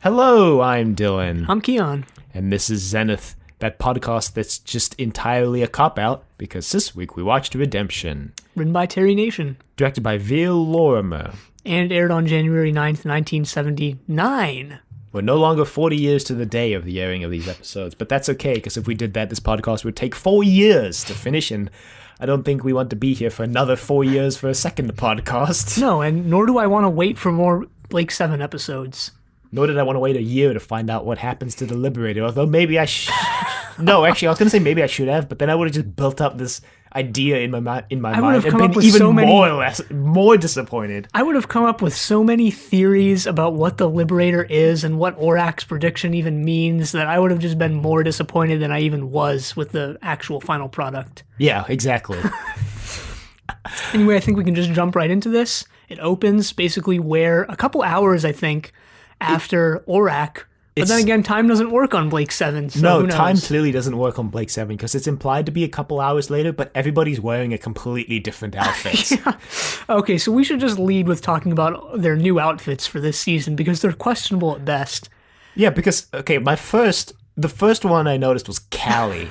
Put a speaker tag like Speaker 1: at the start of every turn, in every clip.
Speaker 1: Hello, I'm Dylan.
Speaker 2: I'm Keon.
Speaker 1: And this is Zenith, that podcast that's just entirely a cop-out, because this week we watched Redemption.
Speaker 2: Written by Terry Nation.
Speaker 1: Directed by Veal Lorimer.
Speaker 2: And it aired on January 9th, 1979.
Speaker 1: We're no longer 40 years to the day of the airing of these episodes, but that's okay, because if we did that, this podcast would take 4 years to finish, and I don't think we want to be here for another 4 years for a second podcast.
Speaker 2: No, and nor do I want to wait for more Blake 7 episodes.
Speaker 1: Nor did I want to wait a year to find out what happens to the Liberator, although maybe I No, actually, I was going to say maybe I should have, but then I would have just built up this idea in my mind and been even more disappointed.
Speaker 2: I would have come up with so many theories about what the Liberator is and what Orak's prediction even means that I would have just been more disappointed than I even was with the actual final product.
Speaker 1: Yeah, exactly.
Speaker 2: Anyway, I think we can just jump right into this. It opens basically where a couple hours, I think, after Orak. But then again, time doesn't work on Blake 7. So
Speaker 1: no, time clearly doesn't work on Blake 7 because it's implied to be a couple hours later, but everybody's wearing a completely different outfit.
Speaker 2: Yeah. Okay, so we should just lead with talking about their new outfits for this season because they're questionable at best.
Speaker 1: Yeah, because, okay, the first one I noticed was Callie,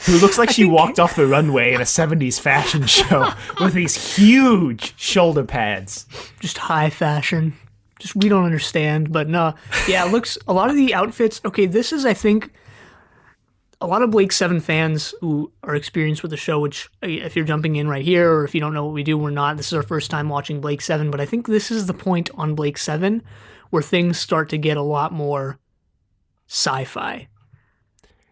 Speaker 1: who looks like she walked off the runway in a 70s fashion show with these huge shoulder pads.
Speaker 2: Just high fashion. Just we don't understand, but no. Yeah, it looks, a lot of the outfits, okay, this is, I think, a lot of Blake 7 fans who are experienced with the show, which if you're jumping in right here, or if you don't know what we do, we're not. This is our first time watching Blake 7, but I think this is the point on Blake 7 where things start to get a lot more sci-fi.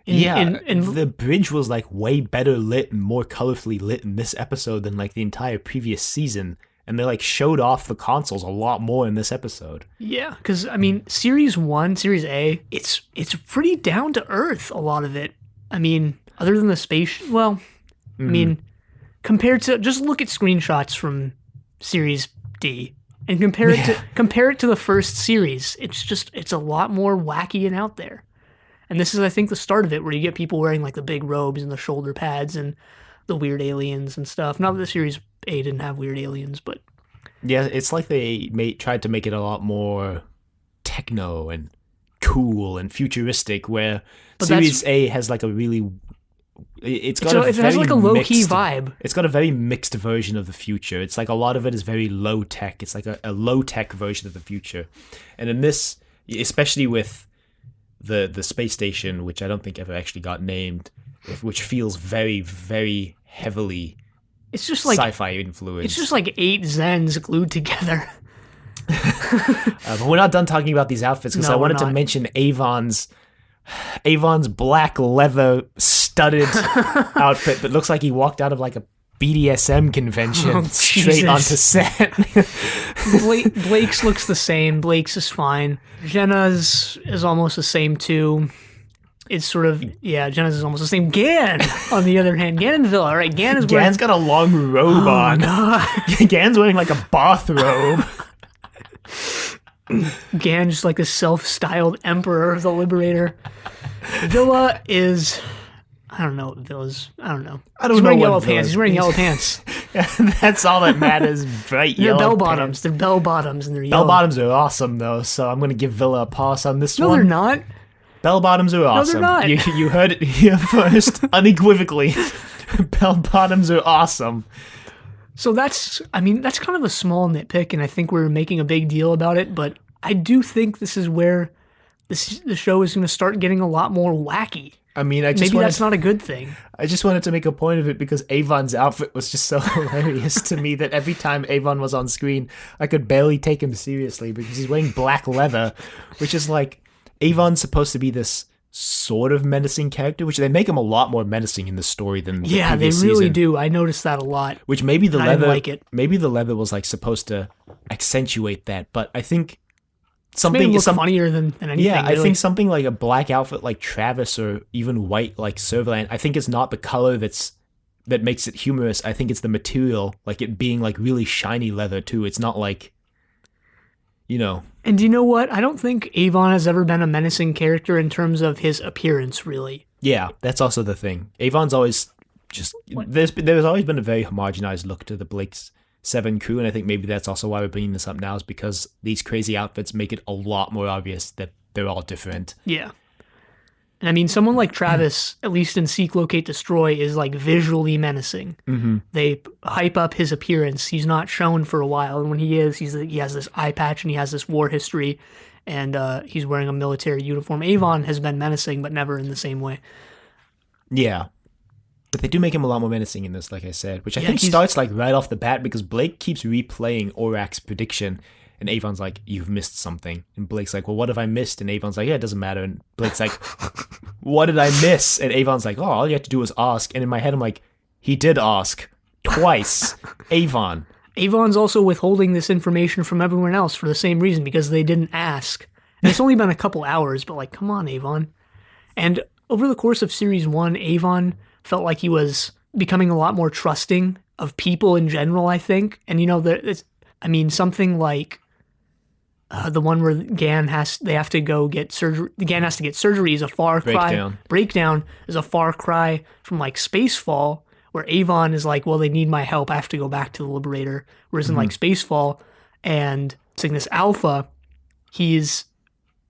Speaker 1: The bridge was like way better lit and more colorfully lit in this episode than like the entire previous season. And they, like, showed off the consoles a lot more in this episode.
Speaker 2: Yeah, because, I mean, Series 1, Series A, it's pretty down-to-earth, a lot of it. I mean, other than the space... Well, I mean, compared to... Just look at screenshots from Series D and compare it to the first series. It's a lot more wacky and out there. And this is, I think, the start of it, where you get people wearing, like, the big robes and the shoulder pads and the weird aliens and stuff. Not that the Series A didn't have weird aliens, but...
Speaker 1: Yeah, it's like they tried to make it a lot more techno and cool and futuristic, where Series A has like a really... It has like a low-key vibe. It's got a very mixed version of the future. It's like a lot of it is very low-tech. It's like a low-tech version of the future. And in this, especially with the space station, which I don't think ever actually got named, which feels very, very heavily
Speaker 2: it's just like
Speaker 1: sci-fi influence.
Speaker 2: It's just like 8 Zens glued together.
Speaker 1: But we're not done talking about these outfits because I wanted to mention Avon's black leather studded outfit that looks like he walked out of like a BDSM convention straight onto set.
Speaker 2: Blake's looks the same. Blake's is fine. Jenna's is almost the same too. It's sort of, Jenna's is almost the same. Gan, on the other hand. Gan and Villa, right? Gan's
Speaker 1: got a long robe on.
Speaker 2: God.
Speaker 1: Gan's wearing like a bathrobe.
Speaker 2: Gan just like a self-styled emperor of the Liberator. Villa is... I don't know what Villa's... I don't know. He's wearing yellow pants. He's wearing yellow pants.
Speaker 1: That's all that matters. Bright yellow
Speaker 2: bell-bottoms. They're bell-bottoms and they're yellow.
Speaker 1: Bell-bottoms are awesome, though, so I'm going to give Villa a pass on this one.
Speaker 2: No, they're not.
Speaker 1: Bell-bottoms are awesome.
Speaker 2: No, they're not.
Speaker 1: You heard it here first, unequivocally. Bell-bottoms are awesome.
Speaker 2: So that's kind of a small nitpick, and I think we're making a big deal about it, but I do think this is where the show is going to start getting a lot more wacky.
Speaker 1: I mean,
Speaker 2: that's not a good thing.
Speaker 1: I just wanted to make a point of it because Avon's outfit was just so hilarious to me that every time Avon was on screen, I could barely take him seriously because he's wearing black leather, which is like... Avon's supposed to be this sort of menacing character, which they make him a lot more menacing in the story than the previous
Speaker 2: they really
Speaker 1: season.
Speaker 2: do. I noticed that a lot.
Speaker 1: Which maybe the leather,
Speaker 2: I didn't like it.
Speaker 1: Maybe the leather was like supposed to accentuate that, but I think
Speaker 2: something funnier than anything.
Speaker 1: Yeah,
Speaker 2: really.
Speaker 1: I think something like a black outfit like Travis or even white like Servalan. I think it's not the color that makes it humorous. I think it's the material, like it being like really shiny leather too. It's not like, you know.
Speaker 2: And do you know what? I don't think Avon has ever been a menacing character in terms of his appearance, really.
Speaker 1: Yeah, that's also the thing. Avon's always just... There's always been a very homogenized look to the Blakes Seven crew, and I think maybe that's also why we're bringing this up now, is because these crazy outfits make it a lot more obvious that they're all different.
Speaker 2: Yeah. And I mean, someone like Travis, at least in Seek, Locate, Destroy, is like visually menacing.
Speaker 1: Mm-hmm.
Speaker 2: They hype up his appearance. He's not shown for a while, and when he is, he has this eye patch and he has this war history, and he's wearing a military uniform. Avon has been menacing, but never in the same way.
Speaker 1: Yeah. But they do make him a lot more menacing in this, like I said, which I think starts like right off the bat, because Blake keeps replaying Orak's prediction, and Avon's like, "You've missed something." And Blake's like, "Well, what have I missed?" And Avon's like, "Yeah, it doesn't matter." And Blake's like, "What did I miss?" And Avon's like, "Oh, all you have to do is ask." And in my head, I'm like, he did ask twice. Avon.
Speaker 2: Avon's also withholding this information from everyone else for the same reason, because they didn't ask. And it's only been a couple hours, but like, come on, Avon. And over the course of Series 1, Avon felt like he was becoming a lot more trusting of people in general, I think. And, you know, something like the one where Gan they have to go get surgery. Gan has to get surgery is a far cry. Breakdown is a far cry from like Spacefall, where Avon is like, well, they need my help. I have to go back to the Liberator. Whereas in like Spacefall and Cygnus Alpha, he's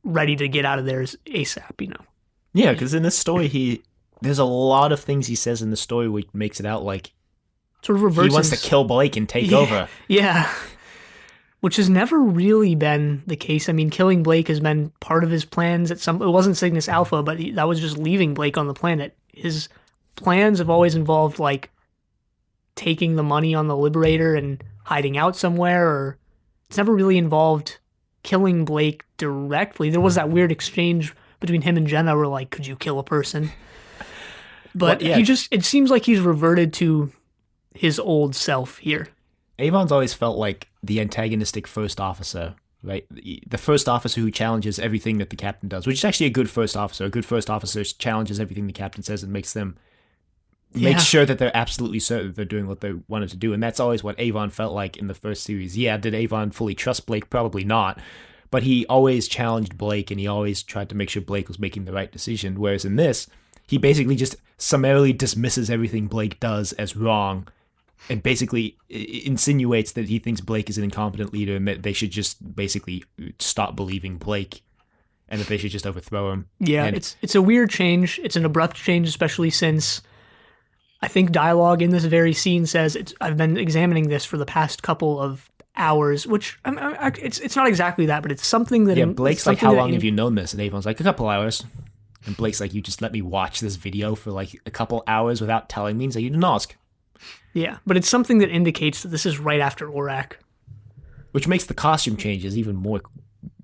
Speaker 2: ready to get out of there ASAP, you know?
Speaker 1: Yeah, because in this story, there's a lot of things he says in the story which makes it out like
Speaker 2: sort of reverses.
Speaker 1: He wants to kill Blake and take over.
Speaker 2: Yeah. Which has never really been the case. I mean, killing Blake has been part of his plans it wasn't Cygnus Alpha, but that was just leaving Blake on the planet. His plans have always involved like taking the money on the Liberator and hiding out somewhere, or it's never really involved killing Blake directly. There was that weird exchange between him and Jenna where like, could you kill a person? But well, yeah. It seems like he's reverted to his old self here.
Speaker 1: Avon's always felt like the antagonistic first officer, right? The first officer who challenges everything that the captain does, which is actually a good first officer. A good first officer challenges everything the captain says and makes sure that they're absolutely certain that they're doing what they wanted to do. And that's always what Avon felt like in the first series. Yeah, did Avon fully trust Blake? Probably not. But he always challenged Blake, and he always tried to make sure Blake was making the right decision. Whereas in this, he basically just summarily dismisses everything Blake does as wrong, and basically insinuates that he thinks Blake is an incompetent leader and that they should just basically stop believing Blake and that they should just overthrow him.
Speaker 2: Yeah,
Speaker 1: and
Speaker 2: it's a weird change. It's an abrupt change, especially since I think dialogue in this very scene says, I've been examining this for the past couple of hours, which it's not exactly that, but it's something that...
Speaker 1: Yeah, Blake's like, how long have you known this? And Avon's like, a couple hours. And Blake's like, you just let me watch this video for like a couple hours without telling me? And so you didn't ask.
Speaker 2: Yeah, but it's something that indicates that this is right after Orak.
Speaker 1: Which makes the costume changes even more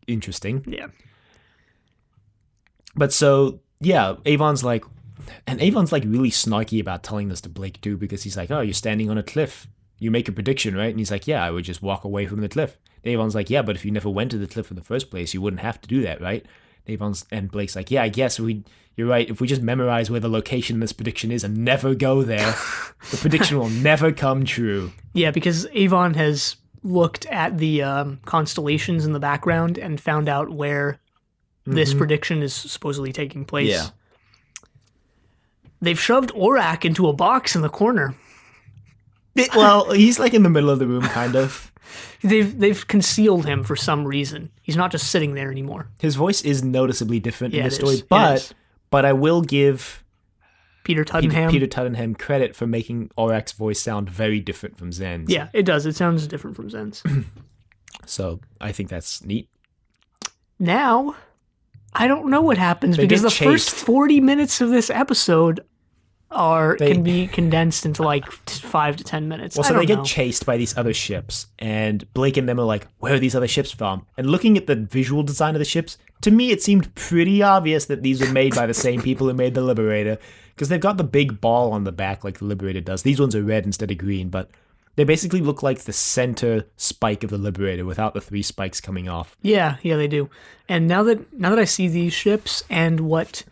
Speaker 1: interesting.
Speaker 2: Yeah.
Speaker 1: But so, yeah, Avon's like really snarky about telling this to Blake too, because he's like, oh, you're standing on a cliff. You make a prediction, right? And he's like, yeah, I would just walk away from the cliff. And Avon's like, yeah, but if you never went to the cliff in the first place, you wouldn't have to do that, right? And Blake's like, yeah, I guess you're right. If we just memorize where the location in this prediction is and never go there, the prediction will never come true.
Speaker 2: Yeah, because Avon has looked at the constellations in the background and found out where this prediction is supposedly taking place.
Speaker 1: Yeah.
Speaker 2: They've shoved Orak into a box in the corner.
Speaker 1: Well, he's like in the middle of the room, kind of.
Speaker 2: They've concealed him for some reason. He's not just sitting there anymore.
Speaker 1: His voice is noticeably different in the story, but I will give
Speaker 2: Peter
Speaker 1: Tuddenham credit for making Orak's voice sound very different from Zen's.
Speaker 2: Yeah, it does. It sounds different from Zen's.
Speaker 1: So I think that's neat.
Speaker 2: Now, I don't know what happens because the first 40 minutes of this episode can be condensed into like 5 to 10 minutes.
Speaker 1: Well, so they get chased by these other ships, and Blake and them are like, where are these other ships from? And looking at the visual design of the ships, to me it seemed pretty obvious that these were made by the same people who made the Liberator, because they've got the big ball on the back like the Liberator does. These ones are red instead of green, but they basically look like the center spike of the Liberator without the 3 spikes coming off.
Speaker 2: Yeah, they do. And now that I see these ships and what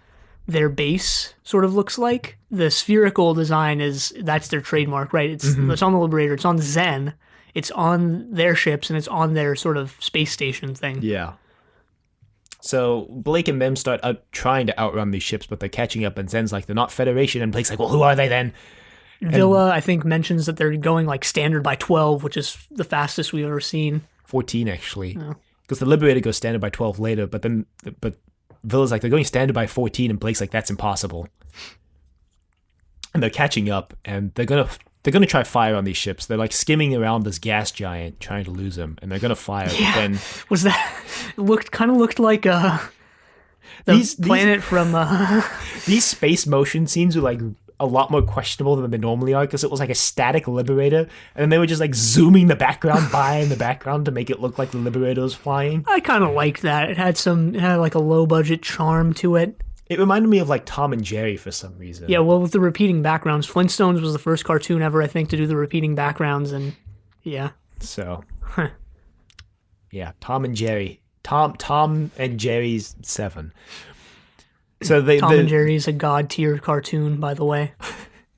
Speaker 2: their base sort of looks like, the spherical design that's their trademark, right? It's on the Liberator, it's on Zen, it's on their ships, and it's on their sort of space station thing.
Speaker 1: Yeah. So Blake and them start trying to outrun these ships, but they're catching up, and Zen's like, they're not Federation, and Blake's like, well, who are they then?
Speaker 2: Villa, I think, mentions that they're going like standard by 12, which is the fastest we've ever seen.
Speaker 1: 14, actually. Because the Liberator goes standard by 12 later, but Villa's like, they're going standard by 14, and Blake's like, that's impossible. And they're catching up, and they're gonna try fire on these ships. They're like skimming around this gas giant, trying to lose him, and they're gonna fire.
Speaker 2: Yeah.
Speaker 1: But then
Speaker 2: was that looked like planet from
Speaker 1: these space motion scenes were like a lot more questionable than they normally are, because it was like a static Liberator, and then they were just like zooming the background by in the background to make it look like the Liberator was flying.
Speaker 2: I kind of liked that. It had like a low budget charm to it.
Speaker 1: It reminded me of like Tom and Jerry for some reason.
Speaker 2: Yeah, well, with the repeating backgrounds, Flintstones was the first cartoon ever, I think, to do the repeating backgrounds, and yeah.
Speaker 1: So, yeah, Tom and Jerry. Tom and Jerry's 7. So Tom
Speaker 2: and Jerry's a god tier cartoon, by the way.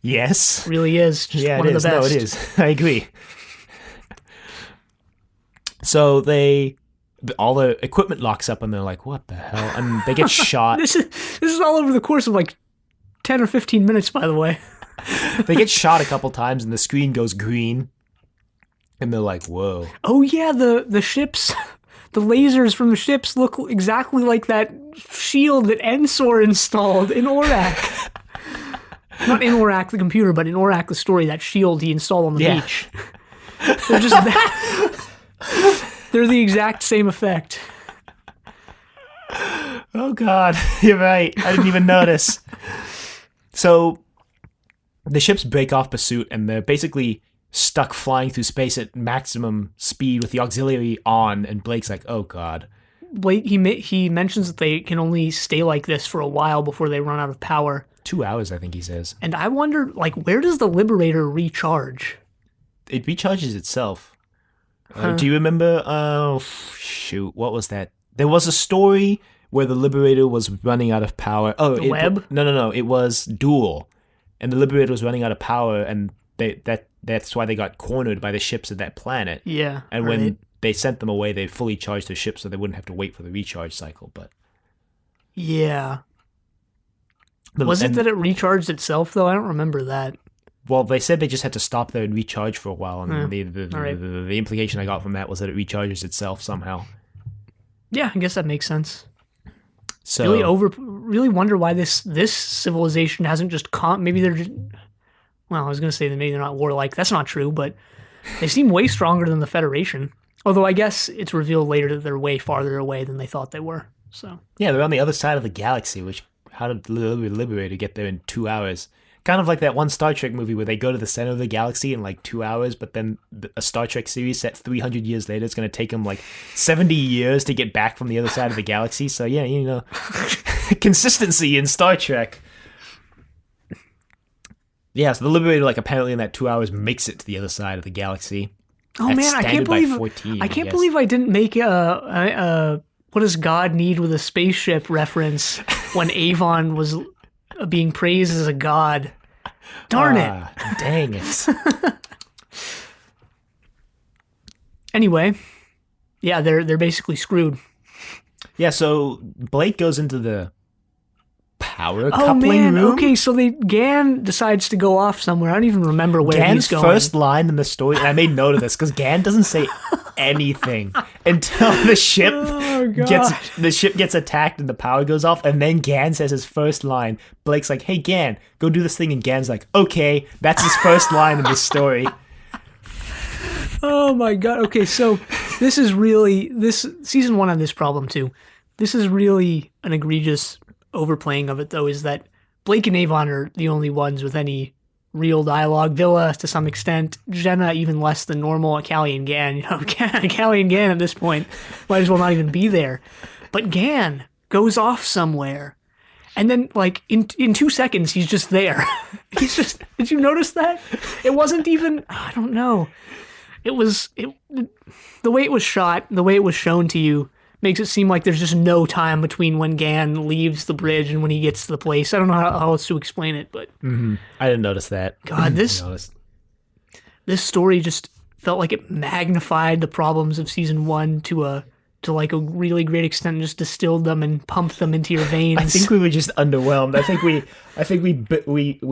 Speaker 1: Yes,
Speaker 2: it really is. Just one of the best.
Speaker 1: No, it is. I agree. So all the equipment locks up, and they're like, "What the hell?" And they get shot.
Speaker 2: This is all over the course of like 10 or 15 minutes, by the way.
Speaker 1: They get shot a couple times, and the screen goes green, and they're like, "Whoa!"
Speaker 2: Oh yeah, the ships. The lasers from the ships look exactly like that shield that Ensor installed in Aurak. Not in Aurak the computer, but in Aurak the story, that shield he installed on the beach. They're just they're the exact same effect.
Speaker 1: Oh god, you're right. I didn't even notice. So the ships break off pursuit, and they're basically stuck flying through space at maximum speed with the auxiliary on, and Blake's like, oh god.
Speaker 2: Blake, he mentions that they can only stay like this for a while before they run out of power.
Speaker 1: 2 hours, I think he says.
Speaker 2: And I wonder, like, where does the Liberator recharge?
Speaker 1: It recharges itself. Do you remember? Oh, shoot. What was that? There was a story where the Liberator was running out of power. Oh,
Speaker 2: the Web?
Speaker 1: No. It was Duel. And the Liberator was running out of power, and that's why they got cornered by the ships of that planet.
Speaker 2: Yeah.
Speaker 1: And when they sent them away, they fully charged their ships so they wouldn't have to wait for the recharge cycle. But
Speaker 2: yeah. Was it that it recharged itself, though? I don't remember that.
Speaker 1: Well, they said they just had to stop there and recharge for a while, and the implication I got from that was that it recharges itself somehow.
Speaker 2: Yeah, I guess that makes sense.
Speaker 1: So
Speaker 2: really wonder why this civilization hasn't just maybe they're just. Well, I was going to say that maybe they're not warlike. That's not true, but they seem way stronger than the Federation. Although I guess it's revealed later that they're way farther away than they thought they were. So
Speaker 1: yeah, they're on the other side of the galaxy. How did the Liberator get there in 2 hours? Kind of like that one Star Trek movie where they go to the center of the galaxy in like 2 hours, but then a Star Trek series set 300 years later, it's going to take them like 70 years to get back from the other side of the galaxy. So yeah, you know, consistency in Star Trek. Yeah, so the Liberator, like, apparently in that 2 hours makes it to the other side of the galaxy.
Speaker 2: Oh man, I can't believe 14, I can't believe I didn't make a what does God need with a spaceship reference when Avon was being praised as a god. Darn it.
Speaker 1: Dang it.
Speaker 2: Anyway, yeah, they're basically screwed.
Speaker 1: Yeah, so Blake goes into the power coupling room.
Speaker 2: Okay, so Gan decides to go off somewhere. I don't even remember where
Speaker 1: Gan's
Speaker 2: he's going.
Speaker 1: first line in the story, and I made note of this because Gan doesn't say anything until the ship gets attacked and the power goes off, and then Gan says his first line. Blake's like, "Hey Gan, go do this thing," and Gan's like, "Okay." That's his first line in this story.
Speaker 2: Oh my god. Okay, so this season 1 had this problem too. This is really an egregious overplaying of it, though, is that Blake and Avon are the only ones with any real dialogue. Villa, to some extent. Jenna, even less than normal. Callie and Gan. You know, Callie and Gan at this point might as well not even be there. But Gan goes off somewhere. And then, like, in 2 seconds, he's just there. He's just... Did you notice that? It wasn't even... I don't know. The way it was shot, the way it was shown to you, makes it seem like there's just no time between when Gan leaves the bridge and when he gets to the place. I don't know how else to explain it, but...
Speaker 1: Mm-hmm. I didn't notice that.
Speaker 2: God, this story just felt like it magnified the problems of season 1 to a to like a really great extent and just distilled them and pumped them into your veins.
Speaker 1: I think we were just underwhelmed. I think we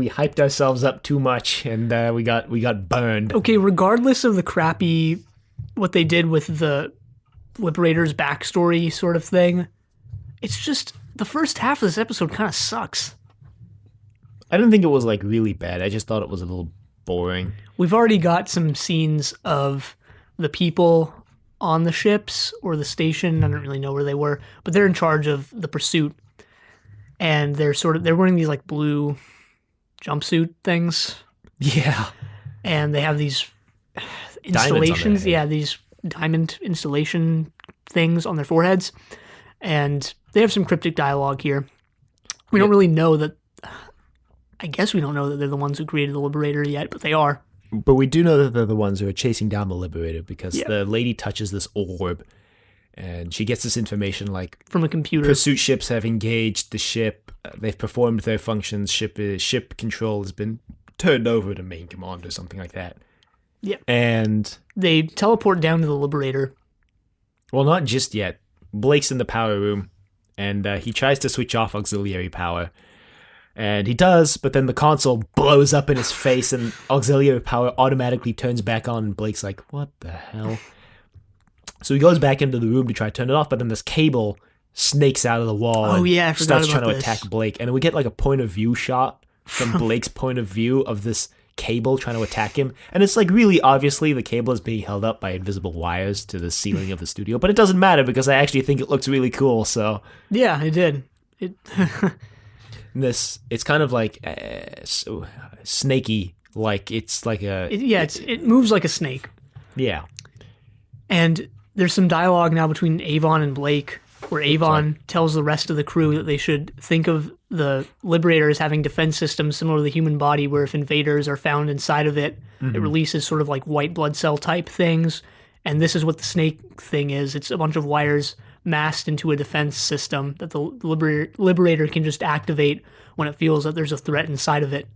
Speaker 1: hyped ourselves up too much, and we got burned.
Speaker 2: Okay, regardless of the crappy what they did with the Liberator's backstory sort of thing, it's just the first half of this episode kind of sucks.
Speaker 1: I don't think it was like really bad. I just thought it was a little boring.
Speaker 2: We've already got some scenes of the people on the ships or the station. I don't really know where they were, but they're in charge of the pursuit, and they're wearing these like blue jumpsuit things.
Speaker 1: Yeah,
Speaker 2: and they have these installations. Yeah, these diamond installation things on their foreheads, and they have some cryptic dialogue here. We don't really know that. I guess we don't know that they're the ones who created the Liberator yet, but they are.
Speaker 1: But we do know that they're the ones who are chasing down the Liberator because the lady touches this orb and she gets this information like
Speaker 2: from a computer.
Speaker 1: Pursuit ships have engaged the ship. They've performed their functions. Ship control has been turned over to main command or something like that.
Speaker 2: Yeah.
Speaker 1: And
Speaker 2: they teleport down to the Liberator.
Speaker 1: Well, not just yet. Blake's in the power room and he tries to switch off auxiliary power. And he does, but then the console blows up in his face and auxiliary power automatically turns back on. And Blake's like, what the hell? So he goes back into the room to try to turn it off, but then this cable snakes out of the wall and starts trying to attack Blake. And we get like a point of view shot from Blake's point of view of this cable trying to attack him. And it's like really obviously the cable is being held up by invisible wires to the ceiling of the studio. But it doesn't matter because I actually think it looks really cool. So
Speaker 2: yeah, it did.
Speaker 1: It's kind of like so snaky, like it's like
Speaker 2: it moves like a snake.
Speaker 1: Yeah.
Speaker 2: And there's some dialogue now between Avon and Blake where Avon tells the rest of the crew that they should think of the Liberator as having defense systems similar to the human body, where if invaders are found inside of it, it releases sort of like white blood cell type things. And this is what the snake thing is. It's a bunch of wires masked into a defense system that the Liberator can just activate when it feels that there's a threat inside of it.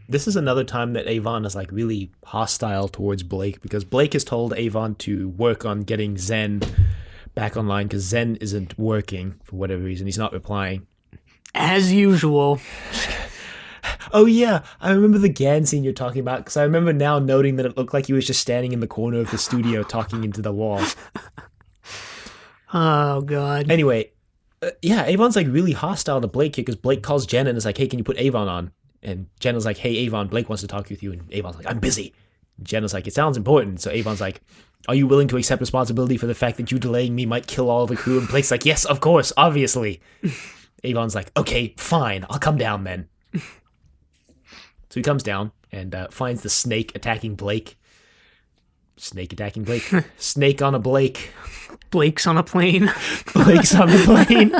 Speaker 1: This is another time that Avon is like really hostile towards Blake because Blake has told Avon to work on getting Zen back online because Zen isn't working for whatever reason. He's not replying.
Speaker 2: As usual.
Speaker 1: Oh yeah, I remember the Gan scene you're talking about because I remember now noting that it looked like he was just standing in the corner of the studio talking into the wall.
Speaker 2: Oh, God.
Speaker 1: Anyway, Avon's like really hostile to Blake here because Blake calls Jen and is like, hey, can you put Avon on? And Jen is like, hey, Avon, Blake wants to talk with you. And Avon's like, I'm busy. And Jen is like, it sounds important. So Avon's like, are you willing to accept responsibility for the fact that you delaying me might kill all the crew? And Blake's like, yes, of course, obviously. Avon's like, okay, fine, I'll come down then. So he comes down and finds the snake attacking Blake. Snake attacking Blake. Snake on a Blake.
Speaker 2: Blake's on a plane.
Speaker 1: Blake's on the plane.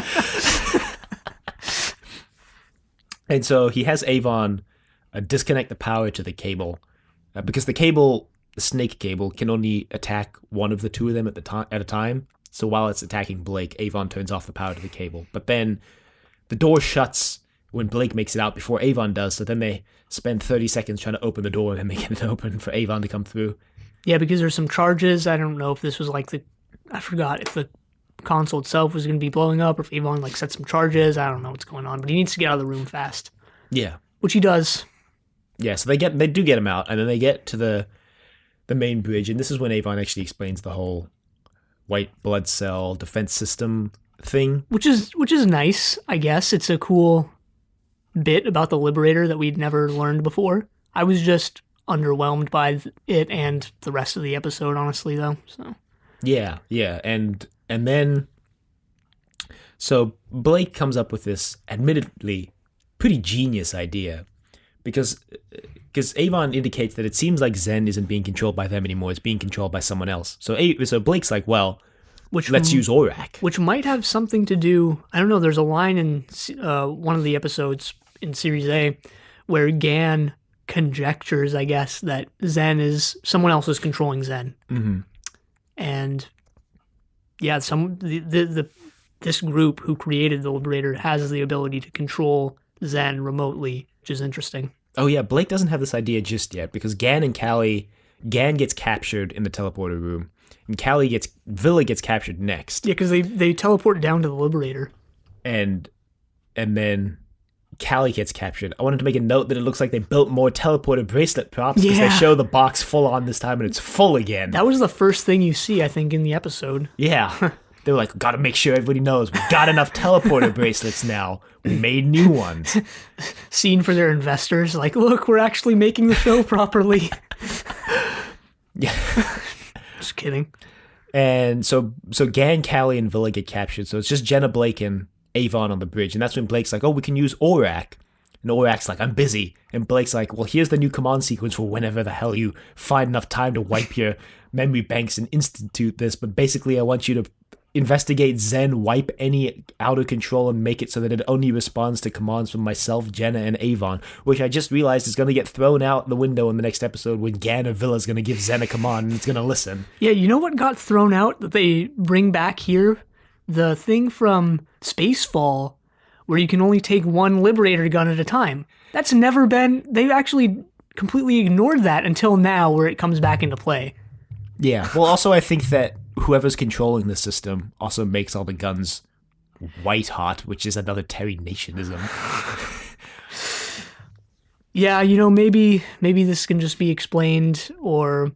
Speaker 1: And so he has Avon disconnect the power to the cable because the snake cable, can only attack one of the two of them at a time. So while it's attacking Blake, Avon turns off the power to the cable. But then the door shuts when Blake makes it out before Avon does. So then they spend 30 seconds trying to open the door and making it open for Avon to come through.
Speaker 2: Yeah, because there's some charges. I don't know if this was like I forgot if the console itself was going to be blowing up or if Avon like set some charges. I don't know what's going on, but he needs to get out of the room fast.
Speaker 1: Yeah.
Speaker 2: Which he does.
Speaker 1: Yeah, so they do get him out, and then they get to the main bridge, and this is when Avon actually explains the whole white blood cell defense system thing.
Speaker 2: Which is nice, I guess. It's a cool bit about the Liberator that we'd never learned before. I was just underwhelmed by it and the rest of the episode, honestly, though. So
Speaker 1: yeah, and then so Blake comes up with this admittedly pretty genius idea because Avon indicates that it seems like Zen isn't being controlled by them anymore; it's being controlled by someone else. So Blake's like, well, let's use Aurak,
Speaker 2: which might have something to do. I don't know. There's a line in one of the episodes in Series A where Gan conjectures, I guess, that someone else is controlling Zen.
Speaker 1: Mm-hmm.
Speaker 2: And yeah, this group who created the Liberator has the ability to control Zen remotely, which is interesting.
Speaker 1: Oh yeah, Blake doesn't have this idea just yet because Gan gets captured in the teleporter room, and Villa gets captured next.
Speaker 2: Yeah, because they teleport down to the Liberator.
Speaker 1: And then Callie gets captured. I wanted to make a note that it looks like they built more teleporter bracelet props because they show the box full on this time and it's full again.
Speaker 2: That was the first thing you see, I think, in the episode.
Speaker 1: Yeah. They were like, gotta make sure everybody knows we got enough teleporter bracelets now. We made new ones.
Speaker 2: Scene for their investors, like, look, we're actually making the show properly.
Speaker 1: Yeah.
Speaker 2: Just kidding.
Speaker 1: And so Gang, Callie, and Villa get captured. So it's just Jenna, Blake, and Avon on the bridge. And that's when Blake's like, oh, we can use Aurak. And Aurak's like, I'm busy. And Blake's like, well, here's the new command sequence for whenever the hell you find enough time to wipe your memory banks and institute this. But basically, I want you to investigate Zen, wipe any out of control, and make it so that it only responds to commands from myself, Jenna, and Avon, which I just realized is going to get thrown out the window in the next episode when Gan or Villa's going to give Zen a command and it's going to listen.
Speaker 2: Yeah, you know what got thrown out that they bring back here? The thing from Spacefall where you can only take one Liberator gun at a time. That's never been... They've actually completely ignored that until now where it comes back into play.
Speaker 1: Yeah, well, also I think that whoever's controlling the system also makes all the guns white hot, which is another Terry Nationism.
Speaker 2: Yeah, you know, maybe this can just be explained or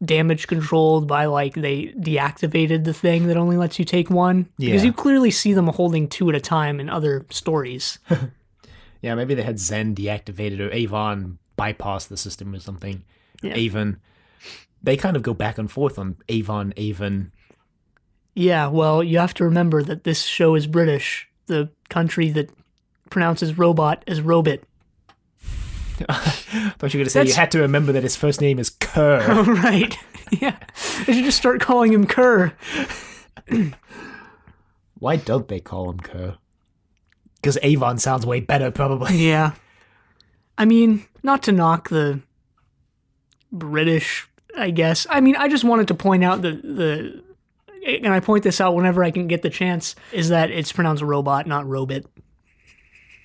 Speaker 2: damage controlled by, like, they deactivated the thing that only lets you take one. Yeah. Because you clearly see them holding two at a time in other stories.
Speaker 1: Yeah, maybe they had Zen deactivated or Avon bypassed the system or something. Yeah. Avon. They kind of go back and forth on Avon.
Speaker 2: Yeah, well, you have to remember that this show is British, the country that pronounces robot as robot.
Speaker 1: I thought you were going to say you had to remember that his first name is Kerr.
Speaker 2: Oh, right. Yeah. They should just start calling him Kerr.
Speaker 1: Why don't they call him Kerr? Because Avon sounds way better, probably.
Speaker 2: Yeah. I mean, not to knock the British, I guess. I mean, I just wanted to point out and I point this out whenever I can get the chance, is that it's pronounced robot, not robot.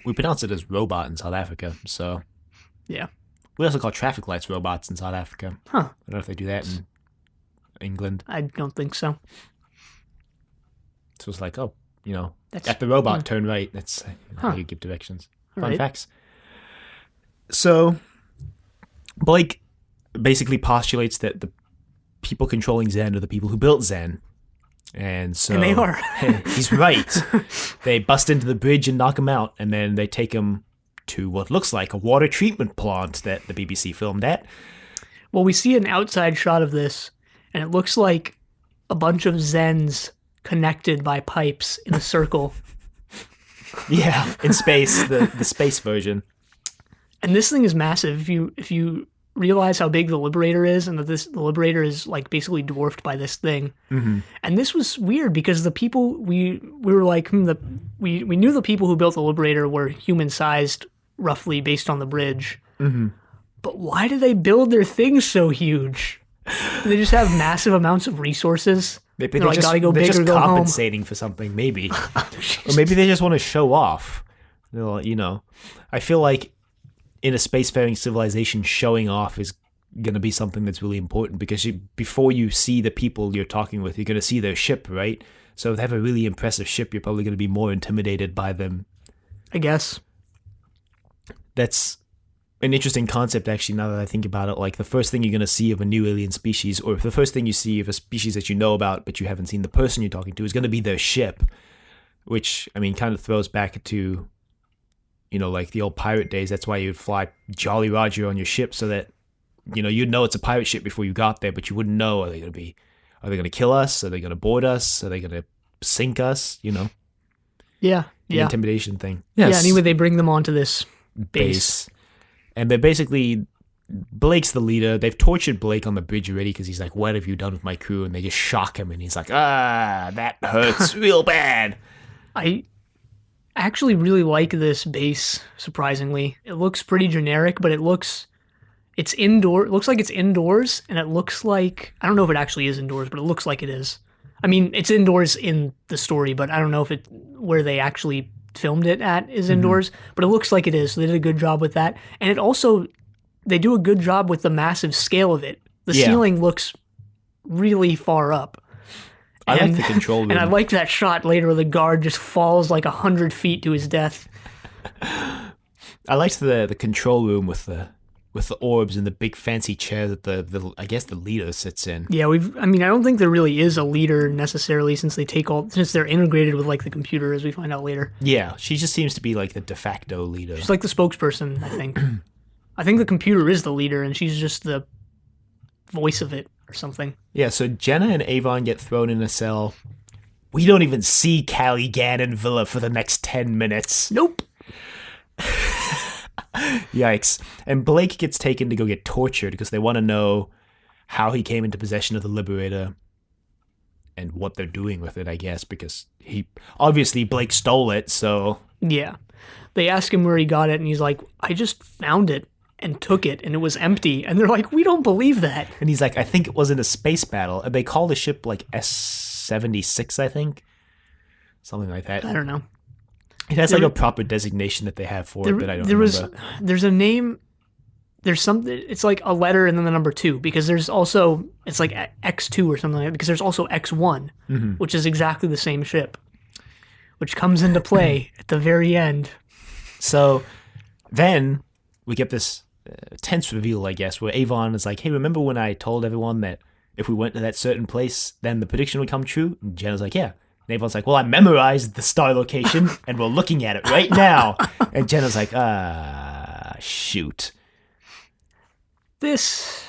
Speaker 1: We pronounce it as robot in South Africa, so...
Speaker 2: Yeah.
Speaker 1: We also call traffic lights robots in South Africa.
Speaker 2: Huh.
Speaker 1: I don't know if they do that in England.
Speaker 2: I don't think so.
Speaker 1: So it's like, oh, you know, at the robot, turn right. That's how you give directions. Fun facts. So Blake basically postulates that the people controlling Zen are the people who built Zen. And so...
Speaker 2: And they are.
Speaker 1: He's right. They bust into the bridge and knock him out, and then they take him to what looks like a water treatment plant that the BBC filmed at.
Speaker 2: Well, we see an outside shot of this, and it looks like a bunch of Zens connected by pipes in a circle.
Speaker 1: Yeah, in space, the space version.
Speaker 2: And this thing is massive. If you realize how big the Liberator is, and that the Liberator is like basically dwarfed by this thing. Mm-hmm. And this was weird because the people we were like, we knew the people who built the Liberator were human sized, roughly based on the bridge. Mm-hmm. But why do they build their things so huge? Do they just have massive amounts of resources?
Speaker 1: Maybe they're like, gotta go big or go compensating home for something, maybe. Or maybe they just want to show off. You know, I feel like in a spacefaring civilization, showing off is going to be something that's really important because before you see the people you're talking with, you're going to see their ship, right? So if they have a really impressive ship, you're probably going to be more intimidated by them.
Speaker 2: I guess.
Speaker 1: That's an interesting concept, actually, now that I think about it. Like, the first thing you're going to see of a new alien species, or the first thing you see of a species that you know about but you haven't seen the person you're talking to, is going to be their ship, which, I mean, kind of throws back to, you know, like the old pirate days. That's why you'd fly Jolly Roger on your ship so that, you know, you'd know it's a pirate ship before you got there, but you wouldn't know, are they going to kill us? Are they going to board us? Are they going to sink us? You know?
Speaker 2: Yeah.
Speaker 1: The intimidation thing.
Speaker 2: Yes. Yeah, anyway, they bring them onto this base.
Speaker 1: And they're basically, Blake's the leader. They've tortured Blake on the bridge already because he's like, what have you done with my crew? And they just shock him and he's like, that hurts real bad.
Speaker 2: I actually really like this base, surprisingly. It looks pretty generic, but it's indoor. It looks like it's indoors, and it looks like, I don't know if it actually is indoors, but it looks like it is. I mean, it's indoors in the story, but I don't know if where they actually filmed it at is indoors, but it looks like it is. So they did a good job with that. And they do a good job with the massive scale of it. The ceiling looks really far up.
Speaker 1: I like the control room.
Speaker 2: And I like that shot later where the guard just falls like 100 feet to his death.
Speaker 1: I liked the control room with the orbs and the big fancy chair that the I guess the leader sits in.
Speaker 2: Yeah, I don't think there really is a leader necessarily since they're integrated with like the computer, as we find out later.
Speaker 1: Yeah, she just seems to be like the de facto leader.
Speaker 2: She's like the spokesperson, I think. I think the computer is the leader and she's just the voice of it or something.
Speaker 1: Yeah, so Jenna and Avon get thrown in a cell. We don't even see Callie, Gann, and Villa for the next 10 minutes.
Speaker 2: Nope.
Speaker 1: Yikes. And Blake gets taken to go get tortured because they want to know how he came into possession of the Liberator and what they're doing with it, I guess, because obviously Blake stole it, so...
Speaker 2: Yeah. They ask him where he got it, and he's like, I just found it and took it, and it was empty. And they're like, we don't believe that.
Speaker 1: And he's like, I think it was in a space battle. And they call the ship like S-76, I think. Something like that.
Speaker 2: I don't know.
Speaker 1: It has like a proper designation that they have for it, but I don't remember.
Speaker 2: There's a name. There's something. It's like a letter and then the number 2 because there's also it's like X2 or something like that because there's also X1, which is exactly the same ship, which comes into play at the very end.
Speaker 1: So then we get this tense reveal, I guess, where Avon is like, "Hey, remember when I told everyone that if we went to that certain place, then the prediction would come true?" And Jenna's like, "Yeah." And Avon's like, well, I memorized the star location, and we're looking at it right now. And Jenna's like, shoot.
Speaker 2: This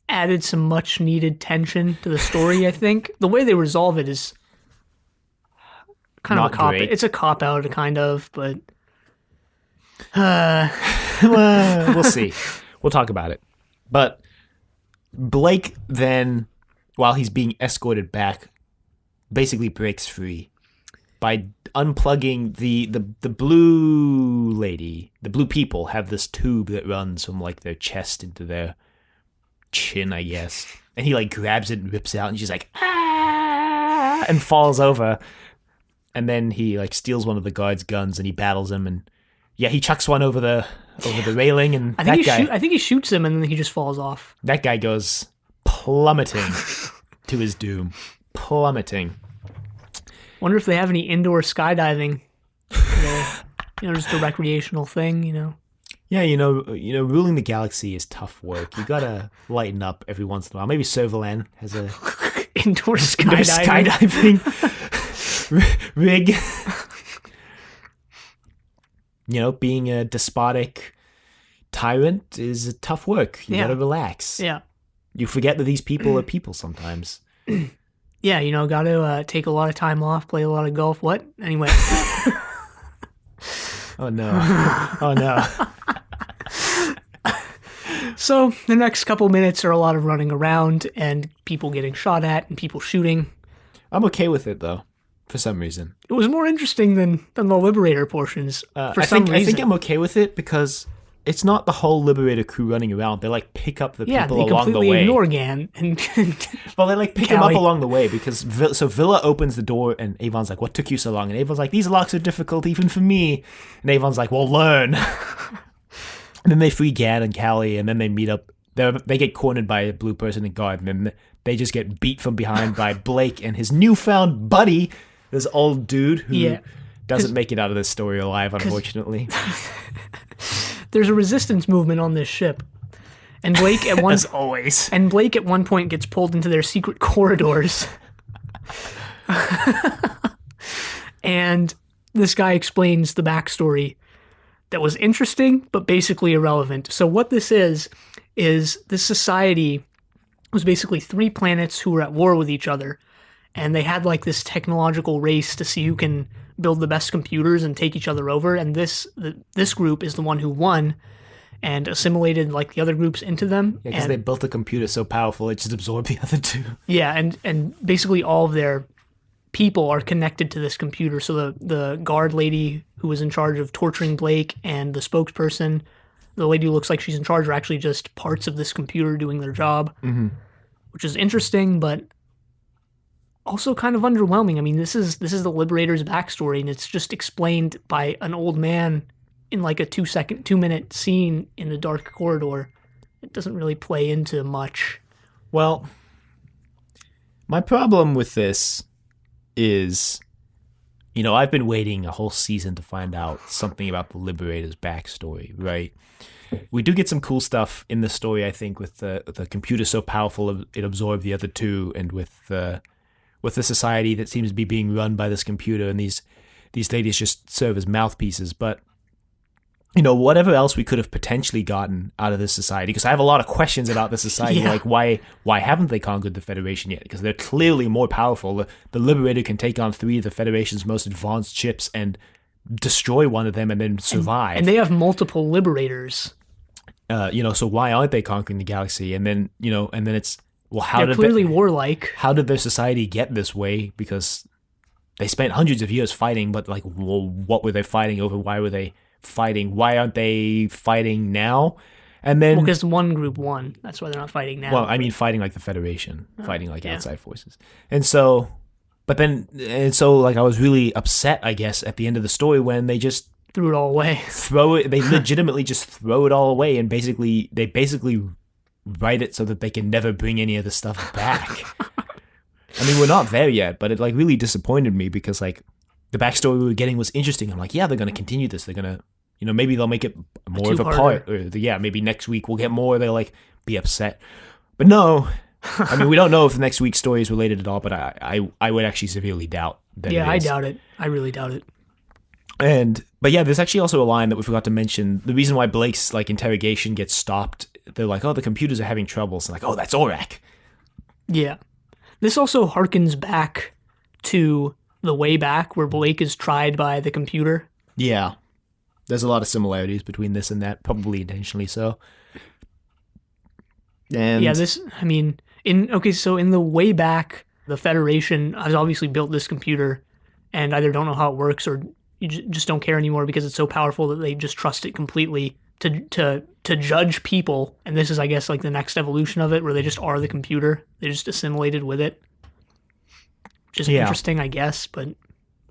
Speaker 2: added some much-needed tension to the story, I think. The way they resolve it is kind of a cop-out. It's a cop-out, kind of, but...
Speaker 1: well, we'll see. We'll talk about it. But Blake then, while he's being escorted back, basically breaks free by unplugging the blue lady. The blue people have this tube that runs from like their chest into their chin, I guess. And he like grabs it and rips it out, and she's like, ah, and falls over. And then he like steals one of the guard's guns and he battles him, and yeah, he chucks one over the railing, and I
Speaker 2: think he shoots him and then he just falls off.
Speaker 1: That guy goes plummeting to his doom. Plummeting.
Speaker 2: Wonder if they have any indoor skydiving. Just a recreational thing,
Speaker 1: Yeah, ruling the galaxy is tough work. You gotta lighten up every once in a while. Maybe Servalan has a
Speaker 2: indoor skydiving
Speaker 1: rig. Being a despotic tyrant is tough work. You gotta relax.
Speaker 2: Yeah. You
Speaker 1: forget that these people are people sometimes.
Speaker 2: Yeah, gotta take a lot of time off, play a lot of golf. What? Anyway.
Speaker 1: Oh, no. Oh, no.
Speaker 2: So, the next couple minutes are a lot of running around and people getting shot at and people shooting.
Speaker 1: I'm okay with it, though, for some reason.
Speaker 2: It was more interesting than the Liberator portions, for some reason.
Speaker 1: I think I'm okay with it because... it's not the whole Liberator crew running around. They like pick up the people along the way.
Speaker 2: Yeah, they completely ignore Gann.
Speaker 1: Well, they like pick him up along the way because Villa opens the door and Avon's like, "What took you so long?" And Avon's like, "These locks are difficult even for me." And Avon's like, "Well, learn." And then they free Gann and Callie, and then they meet up. They get cornered by a blue person and guard, and then they just get beat from behind by Blake and his newfound buddy, this old dude who doesn't make it out of this story alive, unfortunately.
Speaker 2: There's a resistance movement on this ship, and Blake at one
Speaker 1: as always.
Speaker 2: And Blake at one point gets pulled into their secret corridors, and this guy explains the backstory that was interesting but basically irrelevant. So what this is this society was basically 3 planets who were at war with each other, and they had like this technological race to see who can build the best computers and take each other over, and this group is the one who won and assimilated like the other groups into them.
Speaker 1: Yeah, because they built a computer so powerful it just absorbed the other 2.
Speaker 2: Yeah, and basically all of their people are connected to this computer. So the guard lady who was in charge of torturing Blake and the spokesperson, the lady who looks like she's in charge, are actually just parts of this computer doing their job, which is interesting, but also kind of underwhelming. I mean, this is the Liberator's backstory, and it's just explained by an old man in like a 2-minute scene in the dark corridor. It doesn't really play into much.
Speaker 1: Well, My problem with this is, I've been waiting a whole season to find out something about the Liberator's backstory, right? We do get some cool stuff in the story, I think, with the computer so powerful it absorbed the other two, and with the society that seems to be being run by this computer, and these ladies just serve as mouthpieces. But whatever else we could have potentially gotten out of this society, because I have a lot of questions about this society, like why haven't they conquered the Federation yet? Because they're clearly more powerful. The Liberator can take on 3 of the Federation's most advanced ships and destroy one of them and then survive.
Speaker 2: And they have multiple Liberators.
Speaker 1: So why aren't they conquering the galaxy? And then, it's, well,
Speaker 2: they're clearly warlike.
Speaker 1: How did their society get this way? Because they spent hundreds of years fighting, but what were they fighting over? Why were they fighting? Why aren't they fighting now? And then,
Speaker 2: because one group won. That's why they're not fighting now.
Speaker 1: Well, I mean, fighting like the Federation, fighting like outside forces. And so, I was really upset, I guess, at the end of the story when they just
Speaker 2: threw it all away.
Speaker 1: They legitimately just throw it all away, and they basically write it so that they can never bring any of the stuff back. I mean, we're not there yet, but it really disappointed me because the backstory we were getting was interesting. I'm like, yeah, they're going to continue this. They're going to, maybe they'll make it more of a part. Or maybe next week we'll get more. They'll be upset. But no, I mean, we don't know if the next week's story is related at all, but I would actually severely doubt that it is.
Speaker 2: I doubt it. I really doubt it.
Speaker 1: But there's actually also a line that we forgot to mention. The reason why Blake's interrogation gets stopped, they're like, oh, the computers are having troubles. And oh, that's Orak.
Speaker 2: Yeah. This also harkens back to the way back where Blake is tried by the computer.
Speaker 1: Yeah. There's a lot of similarities between this and that, probably intentionally so. And
Speaker 2: so in the way back, the Federation has obviously built this computer and either don't know how it works or you just don't care anymore because it's so powerful that they just trust it completely to judge people. And this is, I guess, the next evolution of it, where they just are the computer. They just assimilated with it. Which is interesting, I guess, but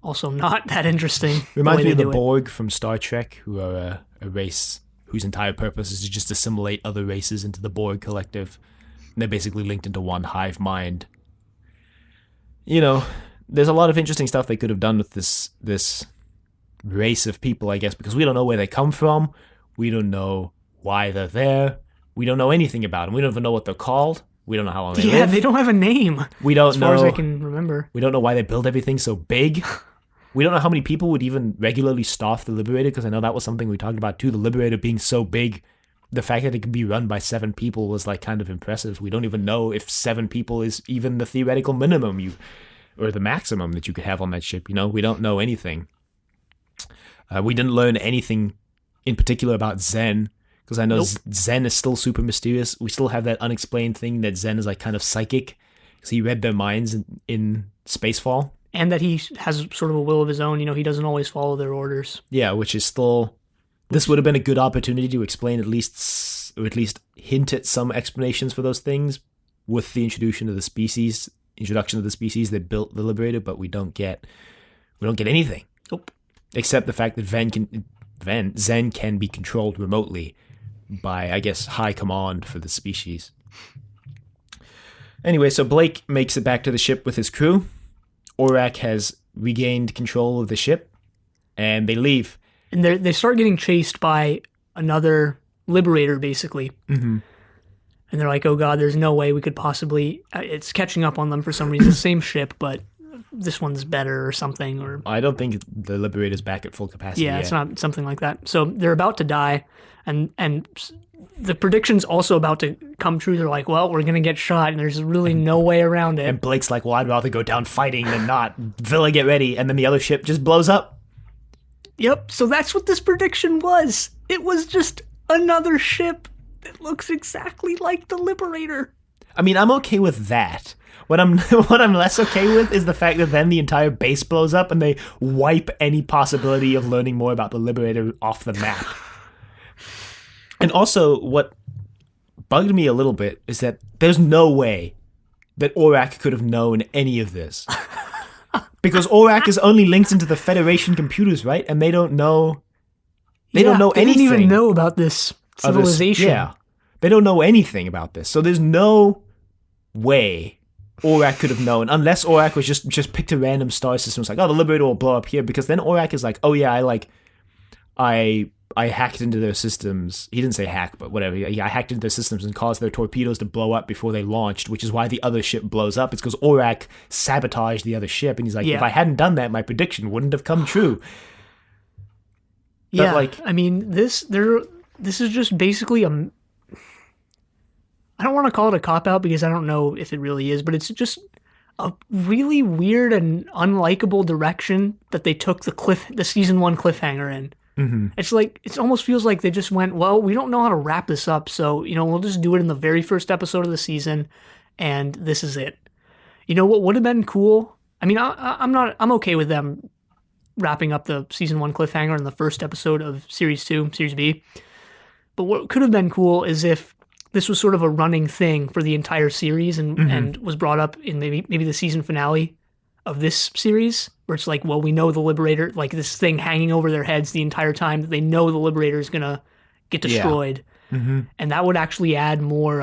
Speaker 2: also not that interesting.
Speaker 1: Reminds me of the Borg from Star Trek, who are a race whose entire purpose is to just assimilate other races into the Borg collective. And they're basically linked into one hive mind. There's a lot of interesting stuff they could have done with this race of people, I guess, because we don't know where they come from. We don't know why they're there. We don't know anything about them. We don't even know what they're called. We don't know how long they live.
Speaker 2: Yeah, they don't have a name.
Speaker 1: We don't know.
Speaker 2: As far as I can remember.
Speaker 1: We don't know why they build everything so big. We don't know how many people would even regularly staff the Liberator, because I know that was something we talked about too. The Liberator being so big, the fact that it can be run by 7 people was kind of impressive. We don't even know if 7 people is even the theoretical minimum or the maximum that you could have on that ship. We don't know anything. We didn't learn anything in particular about Zen, because I know Zen is still super mysterious. We still have that unexplained thing that Zen is kind of psychic, because he read their minds in Spacefall.
Speaker 2: And that he has sort of a will of his own. He doesn't always follow their orders.
Speaker 1: Yeah, which is still... This would have been a good opportunity to explain or at least hint at some explanations for those things with the introduction of the species that built the Liberator, but we don't get anything.
Speaker 2: Nope.
Speaker 1: Except the fact that Zen can be controlled remotely by, I guess, high command for the species. Anyway, so Blake makes it back to the ship with his crew. Orak has regained control of the ship, and they leave.
Speaker 2: And they start getting chased by another Liberator, basically.
Speaker 1: Mm-hmm.
Speaker 2: And they're like, oh god, there's no way we could possibly... It's catching up on them for some reason. The same ship, but this one's better or something. Or
Speaker 1: I don't think the Liberator's back at full capacity
Speaker 2: Yeah,
Speaker 1: yet.
Speaker 2: It's not something like that. So they're about to die, and the prediction's also about to come true. They're like, well, we're going to get shot, and there's really no way around it.
Speaker 1: And Blake's like, well, I'd rather go down fighting than not. Villa, get ready. And then the other ship just blows up.
Speaker 2: Yep, so that's what this prediction was. It was just another ship that looks exactly like the Liberator.
Speaker 1: I mean, I'm okay with that. What I'm less okay with is the fact that then the entire base blows up and they wipe any possibility of learning more about the Liberator off the map. And also, what bugged me a little bit is that there's no way that Orak could have known any of this. Because Orak is only linked into the Federation computers, right? And they don't know... They don't know anything.
Speaker 2: They didn't even know about this civilization.
Speaker 1: They don't know anything about this. So there's no way Orak could have known, unless Orak was just picked a random star system. It's like, oh, the Liberator will blow up here, because then Orak is like, oh yeah, I hacked into their systems. He didn't say hack, but whatever. Yeah, I hacked into their systems and caused their torpedoes to blow up before they launched, which is why the other ship blows up. It's because Orak sabotaged the other ship, and he's like, if I hadn't done that, my prediction wouldn't have come true.
Speaker 2: Yeah, but I mean, this is just basically I don't want to call it a cop-out because I don't know if it really is, but it's just a really weird and unlikable direction that they took the season 1 cliffhanger in.
Speaker 1: Mm-hmm.
Speaker 2: It's like, it almost feels like they just went, well, we don't know how to wrap this up, so, we'll just do it in the very first episode of the season, and this is it. What would have been cool? I mean, I'm okay with them wrapping up the season 1 cliffhanger in the first episode of series 2, series B. But what could have been cool is if this was sort of a running thing for the entire series and was brought up in maybe the season finale of this series, where it's like, well, we know the Liberator, like this thing hanging over their heads the entire time that they know the Liberator is going to get destroyed.
Speaker 1: Yeah. Mm-hmm.
Speaker 2: And that would actually add more,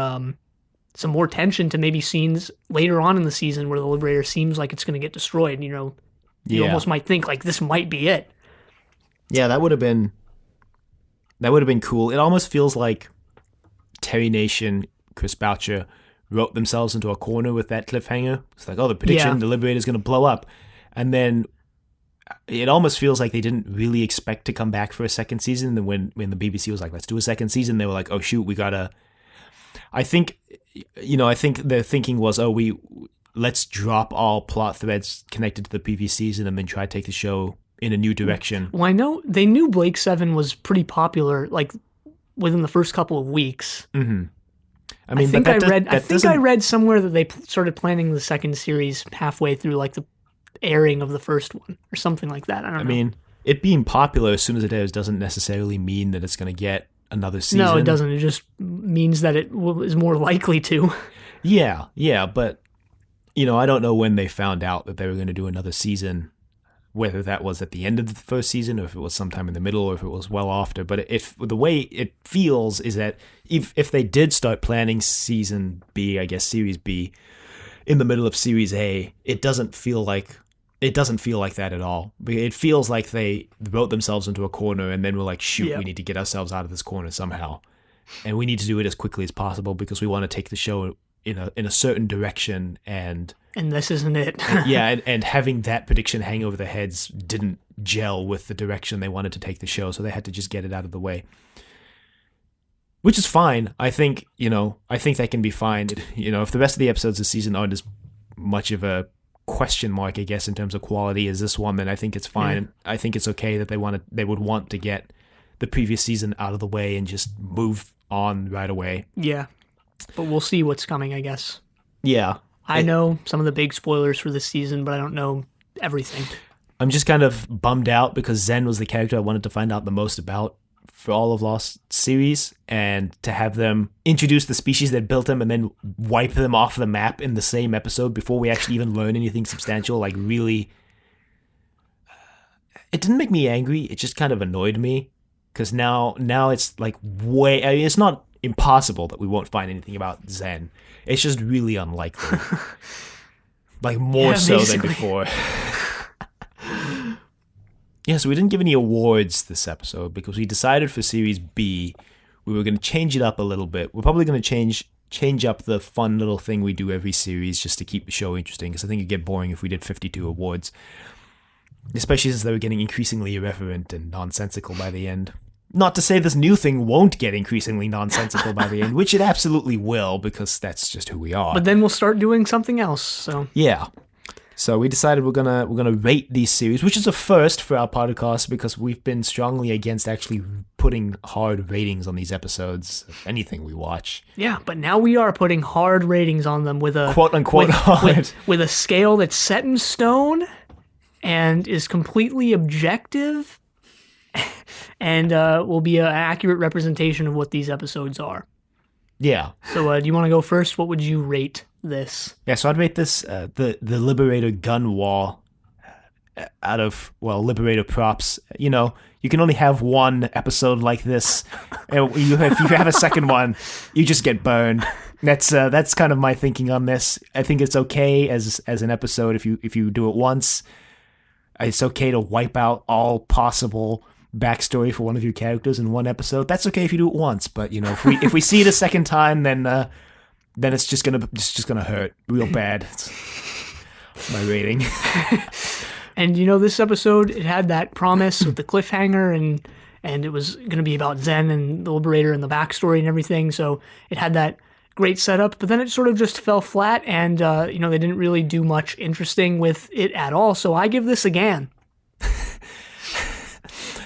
Speaker 2: some more tension to maybe scenes later on in the season where the Liberator seems like it's going to get destroyed. You almost might think like this might be it.
Speaker 1: Yeah, that would have been cool. It almost feels like Terry Nation, Chris Boucher wrote themselves into a corner with that cliffhanger. It's like, oh, the prediction, the Liberator is going to blow up. And then it almost feels like they didn't really expect to come back for a second season. And when the BBC was like, let's do a second season, they were like, oh, shoot, we got to... I think their thinking was, let's drop all plot threads connected to the previous season and then try to take the show in a new direction.
Speaker 2: Well, I know they knew Blake 7 was pretty popular, like, within the first couple of weeks.
Speaker 1: Mm-hmm.
Speaker 2: I think I read somewhere that they started planning the second series halfway through, like, the airing of the first one or something like that. I don't know. I
Speaker 1: mean, it being popular as soon as it airs doesn't necessarily mean that it's going to get another season.
Speaker 2: No, it doesn't. It just means that it is more likely to.
Speaker 1: Yeah, but, I don't know when they found out that they were going to do another season, whether that was at the end of the first season or if it was sometime in the middle or if it was well after. But the way it feels is that if they did start planning season B, I guess series B, in the middle of series A, it doesn't feel like that at all. It feels like they wrote themselves into a corner and then were like, shoot, we need to get ourselves out of this corner somehow. And we need to do it as quickly as possible because we want to take the show in a certain direction, and
Speaker 2: this isn't it.
Speaker 1: and having that prediction hang over their heads didn't gel with the direction they wanted to take the show, so they had to just get it out of the way, which is fine. I think that can be fine. If the rest of the episodes this season aren't as much of a question mark, I guess, in terms of quality as this one, then I think it's fine. I think it's okay that they would want to get the previous season out of the way and just move on right away.
Speaker 2: Yeah. But we'll see what's coming, I guess.
Speaker 1: Yeah.
Speaker 2: I know some of the big spoilers for this season, but I don't know everything.
Speaker 1: I'm just kind of bummed out because Zen was the character I wanted to find out the most about for all of Lost series, and to have them introduce the species that built them and then wipe them off the map in the same episode before we actually even learn anything substantial, like really... It didn't make me angry, it just kind of annoyed me, because now it's like way... I mean, it's not impossible that we won't find anything about Zen. It's just really unlikely. Like, more so than before. Yeah, so we didn't give any awards this episode because we decided for Series B we were going to change it up a little bit. We're probably going to change up the fun little thing we do every series just to keep the show interesting, because I think it'd get boring if we did 52 awards. Especially since they were getting increasingly irreverent and nonsensical by the end. Not to say this new thing won't get increasingly nonsensical by the end, which it absolutely will, because that's just who we are.
Speaker 2: But then we'll start doing something else. So
Speaker 1: yeah. So we decided we're gonna rate these series, which is a first for our podcast because we've been strongly against actually putting hard ratings on these episodes of anything we watch.
Speaker 2: Yeah, but now we are putting hard ratings on them with a
Speaker 1: quote unquote hard
Speaker 2: with a scale that's set in stone and is completely objective. And will be an accurate representation of what these episodes are.
Speaker 1: Yeah.
Speaker 2: So do you want to go first? What would you rate this?
Speaker 1: Yeah, so I'd rate this the Liberator gun wall out of, well, Liberator props. You You can only have one episode like this. And if you have a second one, you just get burned. That's kind of my thinking on this. I think it's okay as an episode if you do it once. It's okay to wipe out all possible backstory for one of your characters in one episode. That's okay if you do it once, but if we see it a second time, then it's just gonna hurt real bad. It's my rating.
Speaker 2: And this episode, it had that promise with the cliffhanger, and it was going to be about Zen and the Liberator and the backstory and everything. So it had that great setup, but then it sort of just fell flat, and they didn't really do much interesting with it at all. So I give this a GAN.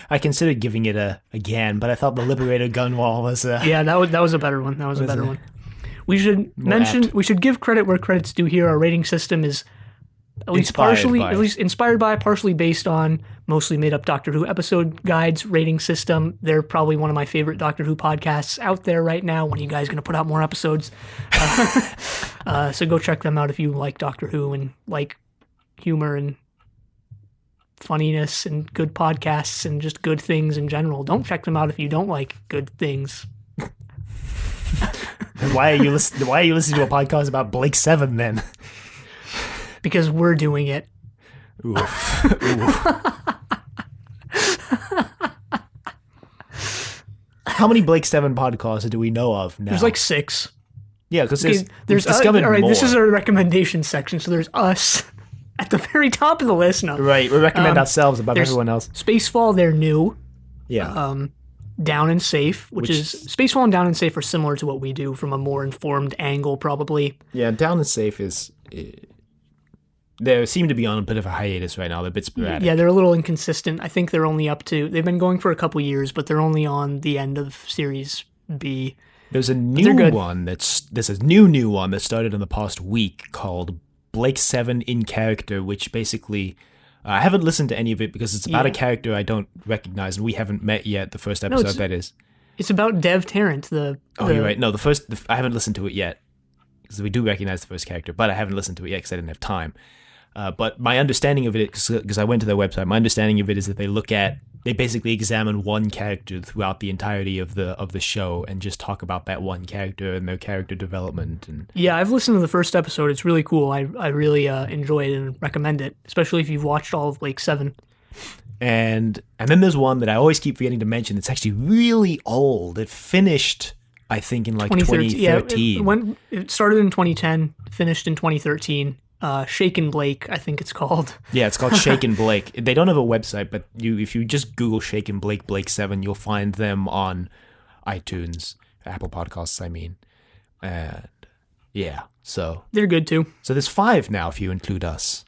Speaker 1: I considered giving it a GAN, but I thought the Liberator gun wall was
Speaker 2: yeah, that was a better one. That was a better one. We should give credit where credit's due here. Our rating system is at least inspired by, partially based on, mostly made up Doctor Who episode guides rating system. They're probably one of my favorite Doctor Who podcasts out there right now. When are you guys going to put out more episodes? So go check them out if you like Doctor Who and like humor and funniness and good podcasts and just good things in general. Don't check them out if you don't like good things.
Speaker 1: Why are you listening to a podcast about Blake 7 then?
Speaker 2: Because we're doing it.
Speaker 1: Oof. How many Blake 7 podcasts do we know of now?
Speaker 2: There's like 6.
Speaker 1: Yeah, because there's discovered
Speaker 2: all right,
Speaker 1: more.
Speaker 2: This is our recommendation section, so there's us at the very top of the list now.
Speaker 1: Right, we recommend ourselves above everyone else.
Speaker 2: Spacefall, they're new.
Speaker 1: Yeah.
Speaker 2: Down and Safe, which is Spacefall and Down and Safe are similar to what we do from a more informed angle, probably.
Speaker 1: Yeah, Down and Safe is... They seem to be on a bit of a hiatus right now. They're a bit sporadic.
Speaker 2: Yeah, they're a little inconsistent. I think they're only up to... They've been going for a couple years, but they're only on the end of Series B.
Speaker 1: There's a new one there's a new one that started in the past week called Blake 7 in Character, which basically... I haven't listened to any of it because it's about a character I don't recognize, and we haven't met yet, the first episode, that is.
Speaker 2: It's about Dev Tarrant, you're
Speaker 1: right. No, I haven't listened to it yet, because we do recognize the first character, but I haven't listened to it yet because I didn't have time. But my understanding of it, because I went to their website, my understanding of it is that they basically examine one character throughout the entirety of the show and just talk about that one character and their character development. And
Speaker 2: yeah, I've listened to the first episode. It's really cool. I really enjoy it and recommend it, especially if you've watched all of Blake 7.
Speaker 1: And then there's one that I always keep forgetting to mention that's actually really old. It finished, I think, in like 2013.
Speaker 2: Yeah, it started in 2010, finished in 2013. Shaken Blake, I think it's called.
Speaker 1: Yeah, it's called Shaken Blake. They don't have a website, but if you just Google Shaken Blake, Blake 7, you'll find them on iTunes, Apple Podcasts, I mean. And yeah, so...
Speaker 2: They're good too.
Speaker 1: So there's 5 now if you include us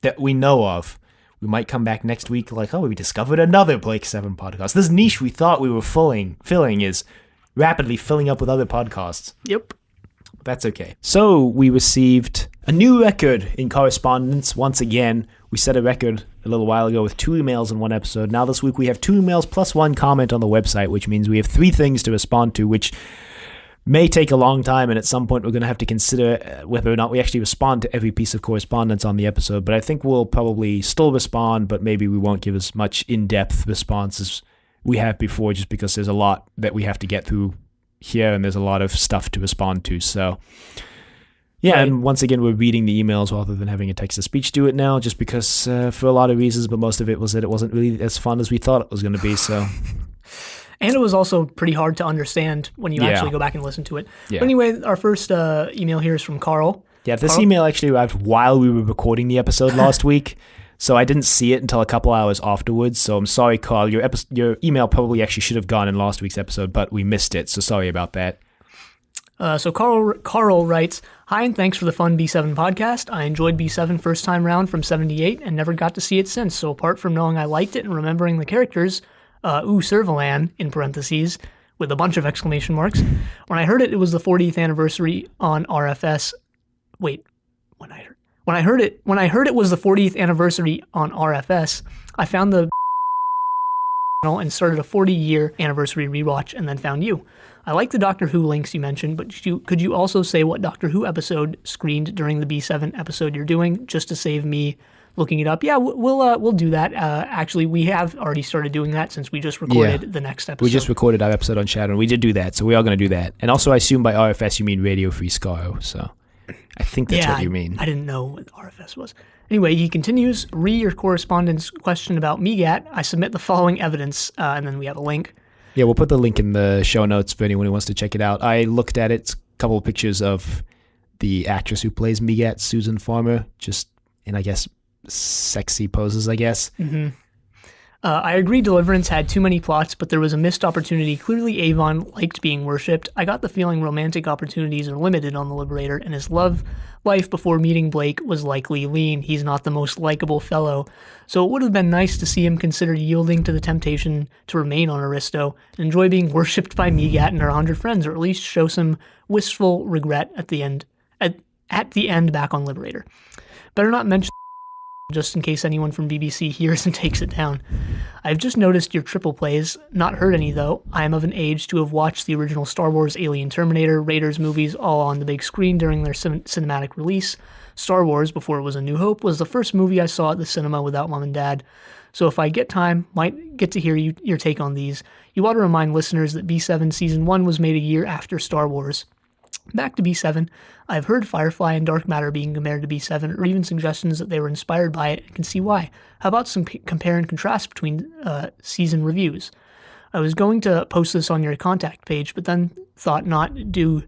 Speaker 1: that we know of. We might come back next week like, we discovered another Blake 7 podcast. This niche we thought we were filling is rapidly filling up with other podcasts.
Speaker 2: Yep.
Speaker 1: That's okay. So we received a new record in correspondence once again. We set a record a little while ago with 2 emails in one episode. Now this week we have 2 emails plus 1 comment on the website, which means we have 3 things to respond to, which may take a long time, and at some point we're going to have to consider whether or not we actually respond to every piece of correspondence on the episode. But I think we'll probably still respond, but maybe we won't give as much in-depth response as we have before, just because there's a lot that we have to get through here, and there's a lot of stuff to respond to. So yeah, right. And once again, we're reading the emails rather than having a text-to-speech do it now, just because for a lot of reasons, but most of it was that it wasn't really as fun as we thought it was going to be. So,
Speaker 2: and it was also pretty hard to understand when you actually go back and listen to it. Yeah. But anyway, our first email here is from Carl.
Speaker 1: Yeah, this email actually arrived while we were recording the episode last week, so I didn't see it until a couple hours afterwards. So I'm sorry, Carl. Your email probably actually should have gone in last week's episode, but we missed it. So sorry about that.
Speaker 2: So Carl writes, "Hi, and thanks for the fun B7 podcast. I enjoyed B7 first time round from 78 and never got to see it since. So apart from knowing I liked it and remembering the characters, Servalan, in parentheses, with a bunch of exclamation marks, when I heard it was the 40th anniversary on RFS. Wait, when I heard it was the 40th anniversary on RFS, I found the and started a 40-year anniversary rewatch and then found you. I like the Doctor Who links you mentioned, but could you also say what Doctor Who episode screened during the B7 episode you're doing, just to save me looking it up, yeah, we'll do that. Actually, we have already started doing that since we just recorded the next episode.
Speaker 1: We just recorded our episode on Shadow, and we did do that, so we are going to do that. And also, I assume by RFS you mean Radio Free Scaro, so I think that's what you mean.
Speaker 2: I didn't know what RFS was. Anyway, he continues, your correspondence question about MEGAT. I submit the following evidence, and then we have a link.
Speaker 1: Yeah, we'll put the link in the show notes for anyone who wants to check it out. I looked at it. It's a couple of pictures of the actress who plays MEGAT, Susan Farmer, just in, I guess, sexy poses, I guess.
Speaker 2: Mm-hmm. I agree Deliverance had too many plots, but there was a missed opportunity. Clearly Avon liked being worshipped. I got the feeling romantic opportunities are limited on the Liberator, and his love life before meeting Blake was likely lean. He's not the most likable fellow. So it would have been nice to see him consider yielding to the temptation to remain on Aristo and enjoy being worshipped by Megat and her 100 friends, or at least show some wistful regret at the end back on Liberator. Better not mention just in case anyone from BBC hears and takes it down. I've just noticed your triple plays, not heard any though. I am of an age to have watched the original Star Wars, Alien, Terminator, Raiders movies all on the big screen during their cinematic release. Star Wars, before it was A New Hope, was the first movie I saw at the cinema without mom and dad. So if I get time, might get to hear your take on these. You ought to remind listeners that B7 Season 1 was made a year after Star Wars. Back to B7, I've heard Firefly and Dark Matter being compared to B7, or even suggestions that they were inspired by it, and can see why. How about some compare and contrast between season reviews? I was going to post this on your contact page, but then thought not due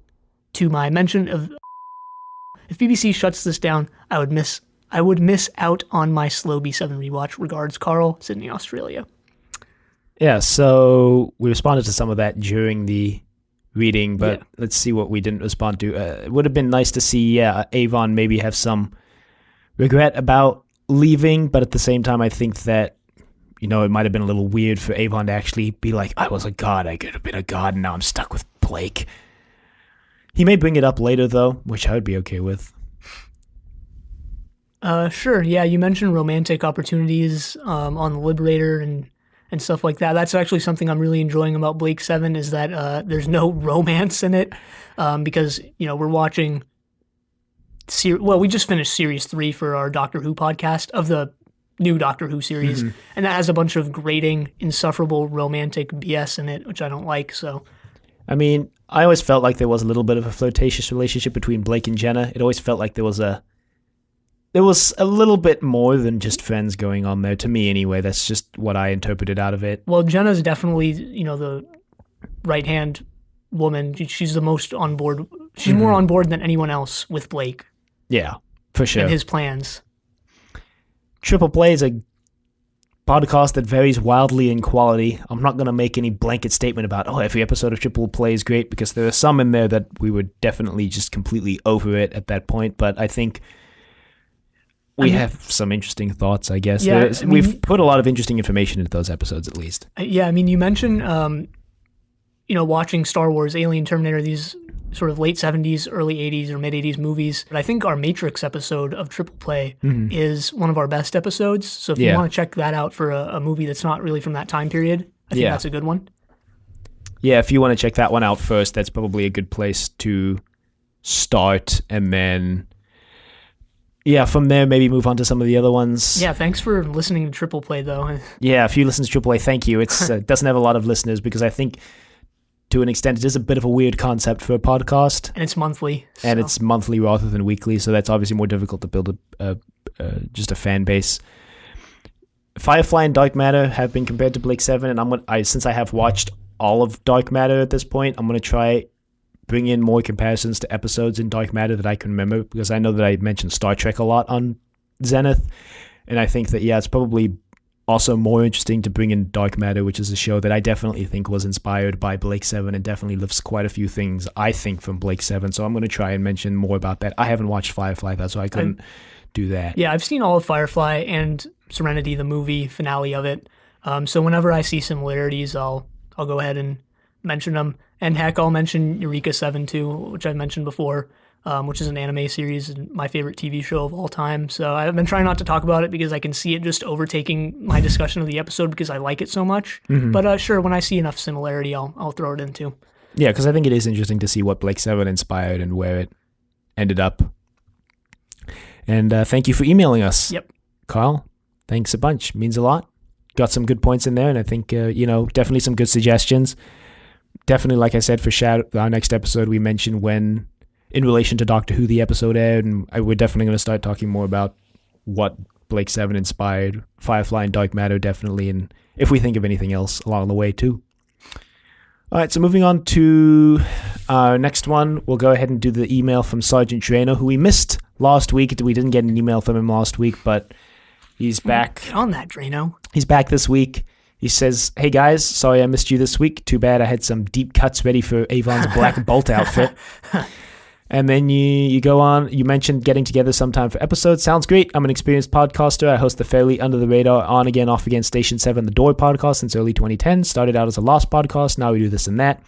Speaker 2: to my mention of... If BBC shuts this down, I would miss out on my slow B7 rewatch. Regards, Carl, Sydney, Australia.
Speaker 1: Yeah, so we responded to some of that during the reading, but let's see what we didn't respond to. It would have been nice to see Avon maybe have some regret about leaving, but at the same time I think that, it might have been a little weird for Avon to actually be like, I was a god, I could have been a god, and now I'm stuck with Blake. He may bring it up later though, which I would be okay with.
Speaker 2: Sure, yeah, you mentioned romantic opportunities on the Liberator and stuff like that. That's actually something I'm really enjoying about Blake 7 is that there's no romance in it because, we're watching... we just finished Series 3 for our Doctor Who podcast of the new Doctor Who series, and that has a bunch of grating, insufferable romantic BS in it, which I don't like, so...
Speaker 1: I mean, I always felt like there was a little bit of a flirtatious relationship between Blake and Jenna. It always felt like there was a little bit more than just friends going on there, to me anyway. That's just what I interpreted out of it.
Speaker 2: Well, Jenna's definitely, the right-hand woman. She's the most on board. She's more on board than anyone else with Blake.
Speaker 1: Yeah, for sure.
Speaker 2: And his plans.
Speaker 1: Triple Play is a podcast that varies wildly in quality. I'm not going to make any blanket statement about, every episode of Triple Play is great, because there are some in there that we were definitely just completely over it at that point, but I think... We have some interesting thoughts, I guess.
Speaker 2: Yeah,
Speaker 1: we've put a lot of interesting information into those episodes, at least.
Speaker 2: Yeah, I mean, you mentioned, watching Star Wars, Alien, Terminator, these sort of late 70s, early 80s, or mid-80s movies. But I think our Matrix episode of Triple Play is one of our best episodes. So if you want to check that out for a movie that's not really from that time period, I think that's a good one.
Speaker 1: Yeah, if you want to check that one out first, that's probably a good place to start, and then... Yeah, from there, maybe move on to some of the other ones.
Speaker 2: Yeah, thanks for listening to Triple Play, though.
Speaker 1: Yeah, if you listen to Triple Play, thank you. It doesn't have a lot of listeners because I think, to an extent, it is a bit of a weird concept for a podcast.
Speaker 2: And it's monthly.
Speaker 1: And it's monthly rather than weekly, so that's obviously more difficult to build just a fan base. Firefly and Dark Matter have been compared to Blake 7, and since I have watched all of Dark Matter at this point, I'm going to try... bring in more comparisons to episodes in Dark Matter that I can remember, because I know that I mentioned Star Trek a lot on Zenith, and I think that, it's probably also more interesting to bring in Dark Matter, which is a show that I definitely think was inspired by Blake 7 and definitely lifts quite a few things, I think, from Blake 7, so I'm going to try and mention more about that. I haven't watched Firefly, though, so I couldn't do that.
Speaker 2: Yeah, I've seen all of Firefly and Serenity, the movie finale of it, so whenever I see similarities, I'll go ahead and mention them. And heck, I'll mention Eureka 7 too, which I've mentioned before, which is an anime series and my favorite TV show of all time. So I've been trying not to talk about it because I can see it just overtaking my discussion of the episode because I like it so much. But sure, when I see enough similarity, I'll throw it in too.
Speaker 1: Yeah, because I think it is interesting to see what Blake 7 inspired and where it ended up. And thank you for emailing us.
Speaker 2: Yep.
Speaker 1: Kyle, thanks a bunch. Means a lot. Got some good points in there, and I think, definitely some good suggestions. Definitely, like I said, for our next episode, we mentioned when, in relation to Doctor Who, the episode aired, and we're definitely going to start talking more about what Blake 7 inspired Firefly and Dark Matter, definitely, and if we think of anything else along the way, too. All right, so moving on to our next one, we'll go ahead and do the email from Sergeant Drano, who we missed last week. We didn't get an email from him last week, but he's back.
Speaker 2: Get on that, Drano.
Speaker 1: He's back this week. He says, "Hey guys, sorry I missed you this week. Too bad I had some deep cuts ready for Avon's Black Bolt outfit." And then you go on, you mentioned getting together sometime for episodes. Sounds great. I'm an experienced podcaster. I host the fairly under-the-radar, on-again, off-again Station 7 The Door podcast since early 2010. Started out as a Lost podcast. Now we do this and that.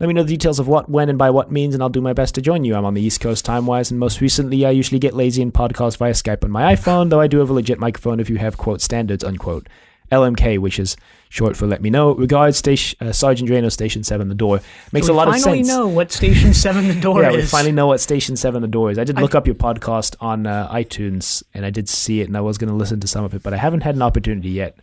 Speaker 1: Let me know the details of what, when, and by what means, and I'll do my best to join you. I'm on the East Coast time-wise, and most recently I usually get lazy and podcast via Skype on my iPhone, though I do have a legit microphone if you have, quote, standards, unquote. LMK, which is short for Let Me Know. Regards, Sergeant Drano, Station 7 The Door. Makes a lot of sense.
Speaker 2: We finally know what Station 7 The Door is.
Speaker 1: Yeah, we finally know what Station 7 The Door is. I did look up your podcast on iTunes, and I did see it, and I was going to listen to some of it, but I haven't had an opportunity yet.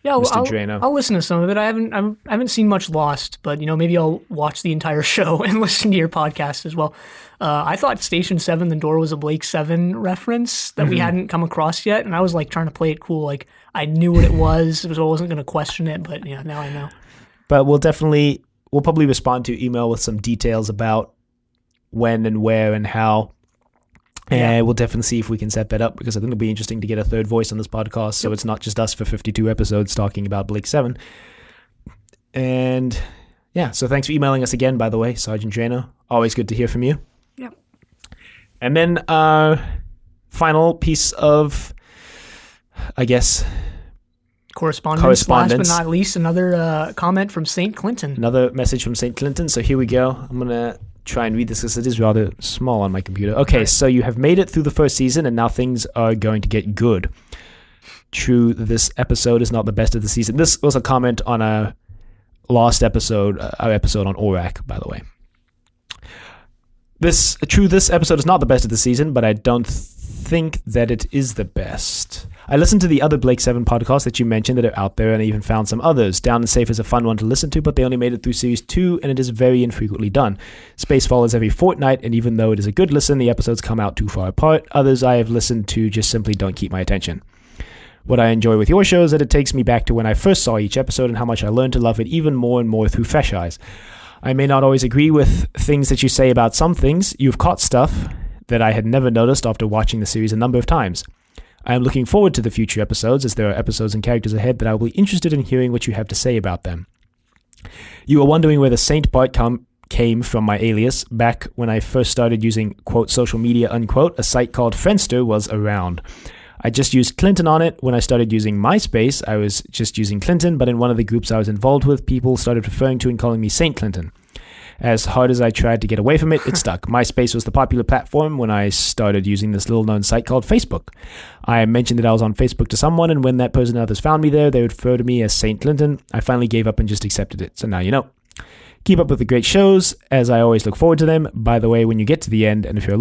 Speaker 2: Yeah,
Speaker 1: Mr. Drano.
Speaker 2: I'll listen to some of it. I haven't seen much Lost, but maybe I'll watch the entire show and listen to your podcast as well. I thought Station 7 The Door was a Blake 7 reference that we hadn't come across yet, and I was like trying to play it cool, like I knew what it was, so I wasn't going to question it, but yeah, now I know.
Speaker 1: But we'll probably respond to your email with some details about when and where and how. And we'll definitely see if we can set that up, because I think it'll be interesting to get a third voice on this podcast, so it's not just us for 52 episodes talking about Blake 7. And yeah, so thanks for emailing us again, by the way, Sergeant Drano. Always good to hear from you.
Speaker 2: Yep.
Speaker 1: And then our final piece of, I guess,
Speaker 2: correspondence. Last but not least, another comment from St. Clinton.
Speaker 1: Another message from St. Clinton. So here we go. I'm going to try and read this because it is rather small on my computer. Okay, so you have made it through the first season and now things are going to get good. True, this episode is not the best of the season. This was a comment on our last episode, our episode on Orak, by the way. This episode is not the best of the season, but I don't think that it is the best. I listened to the other Blake 7 podcasts that you mentioned that are out there, and I even found some others. Down and Safe is a fun one to listen to, but they only made it through Series 2, and it is very infrequently done. Spacefall is every fortnight, and even though it is a good listen, the episodes come out too far apart. Others I have listened to just simply don't keep my attention. What I enjoy with your show is that it takes me back to when I first saw each episode and how much I learned to love it even more and more through fresh eyes. I may not always agree with things that you say about some things. You've caught stuff that I had never noticed after watching the series a number of times. I am looking forward to the future episodes, as there are episodes and characters ahead that I will be interested in hearing what you have to say about them. You are wondering where the Saint part came from my alias. Back when I first started using, quote, social media, unquote, a site called Friendster was around. I just used Clinton on it. When I started using MySpace, I was just using Clinton, but in one of the groups I was involved with, people started referring to and calling me Saint Clinton. As hard as I tried to get away from it, it stuck. MySpace was the popular platform when I started using this little-known site called Facebook. I mentioned that I was on Facebook to someone, and when that person and others found me there, they would refer to me as Saint Clinton. I finally gave up and just accepted it, so now you know. Keep up with the great shows, as I always look forward to them. By the way, when you get to the end, and if you are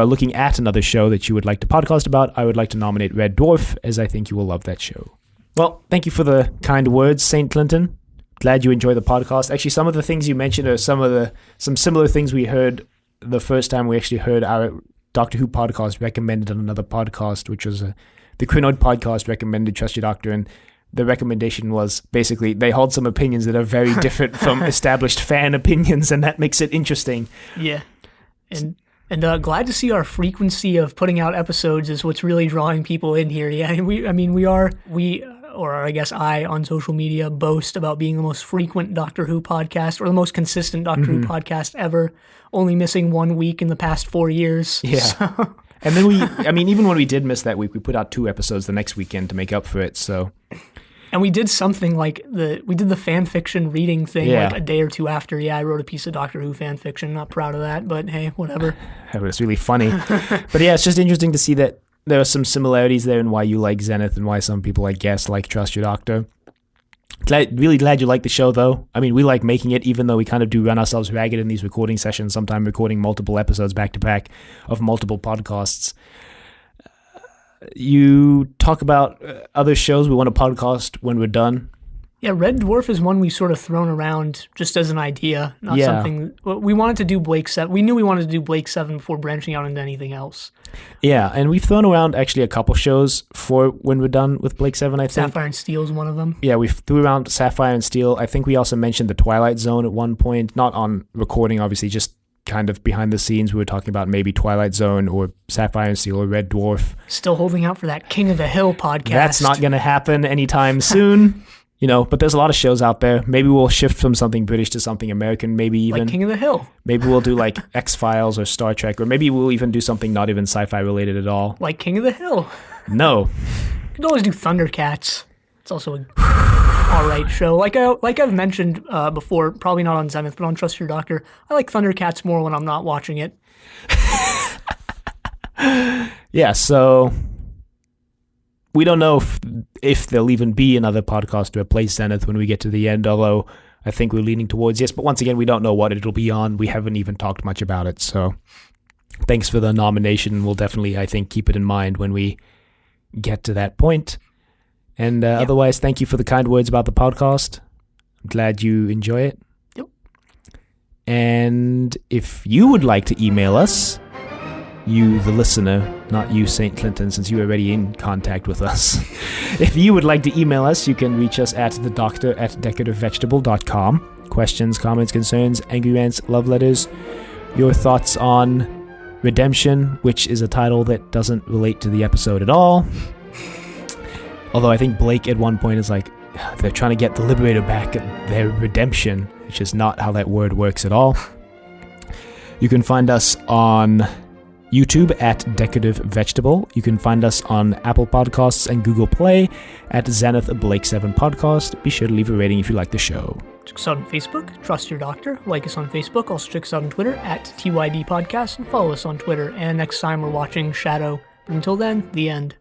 Speaker 1: looking at another show that you would like to podcast about, I would like to nominate Red Dwarf, as I think you will love that show. Well, thank you for the kind words, St. Clinton. Glad you enjoy the podcast. Actually, some of the things you mentioned are some similar things we heard the first time we actually heard our Doctor Who podcast recommended on another podcast, which was the Crinoid podcast recommended Trust Your Doctor, and the recommendation was basically they hold some opinions that are very different from established fan opinions, and that makes it interesting.
Speaker 2: Yeah, and glad to see our frequency of putting out episodes is what's really drawing people in here. Yeah, I on social media boast about being the most frequent Doctor Who podcast, or the most consistent Doctor Who podcast ever, only missing 1 week in the past 4 years.
Speaker 1: Yeah. So. And then even when we did miss that week, we put out 2 episodes the next weekend to make up for it, so.
Speaker 2: And we did something like we did the fan fiction reading thing like a day or two after. Yeah, I wrote a piece of Doctor Who fan fiction. Not proud of that, but hey, whatever. That
Speaker 1: was really funny. But yeah, it's just interesting to see that there are some similarities there in why you like Zenith and why some people, I guess, like Trust Your Doctor. Really glad you like the show, though. I mean, we like making it, even though we kind of do run ourselves ragged in these recording sessions, sometimes recording multiple episodes back-to-back of multiple podcasts. you talk about other shows we want to podcast when we're done.
Speaker 2: Yeah, Red Dwarf is one we sort of thrown around just as an idea, not something. We wanted to do Blake 7. We knew we wanted to do Blake 7 before branching out into anything else.
Speaker 1: Yeah, and we've thrown around actually a couple shows for when we're done with Blake 7, I think.
Speaker 2: Sapphire and Steel is one of them.
Speaker 1: Yeah, we threw around Sapphire and Steel. I think we also mentioned the Twilight Zone at one point, not on recording, obviously, just kind of behind the scenes. We were talking about maybe Twilight Zone or Sapphire and Steel or Red Dwarf.
Speaker 2: Still holding out for that King of the Hill podcast.
Speaker 1: That's not going to happen anytime soon. But there's a lot of shows out there. Maybe we'll shift from something British to something American, maybe even.
Speaker 2: Like King of the Hill.
Speaker 1: Maybe we'll do like X-Files or Star Trek, or maybe we'll even do something not even sci-fi related at all.
Speaker 2: Like King of the Hill.
Speaker 1: No.
Speaker 2: You could always do Thundercats. It's also a alright show. Like I've mentioned before, probably not on Zenith, but on Trust Your Doctor, I like Thundercats more when I'm not watching it.
Speaker 1: Yeah, so we don't know if there'll even be another podcast to replace Zenith when we get to the end, although I think we're leaning towards yes. But once again, we don't know what it'll be on. We haven't even talked much about it. So thanks for the nomination. We'll definitely, I think, keep it in mind when we get to that point. And otherwise, thank you for the kind words about the podcast. I'm glad you enjoy it.
Speaker 2: Yep.
Speaker 1: And if you would like to email us, you, the listener, not you, St. Clinton, since you're already in contact with us. If you would like to email us, you can reach us at thedoctor@decorativevegetable.com. Questions, comments, concerns, angry rants, love letters, your thoughts on Redemption, which is a title that doesn't relate to the episode at all. Although I think Blake at one point is like, they're trying to get the Liberator back at their redemption, which is not how that word works at all. You can find us on YouTube at Decorative Vegetable. You can find us on Apple Podcasts and Google Play at Zenith Blake 7 Podcast. Be sure to leave a rating if you like the show.
Speaker 2: Check us out on Facebook, Trust Your Doctor. Like us on Facebook. Also check us out on Twitter at TYD Podcast and follow us on Twitter. And next time we're watching Shadow. But until then, the end.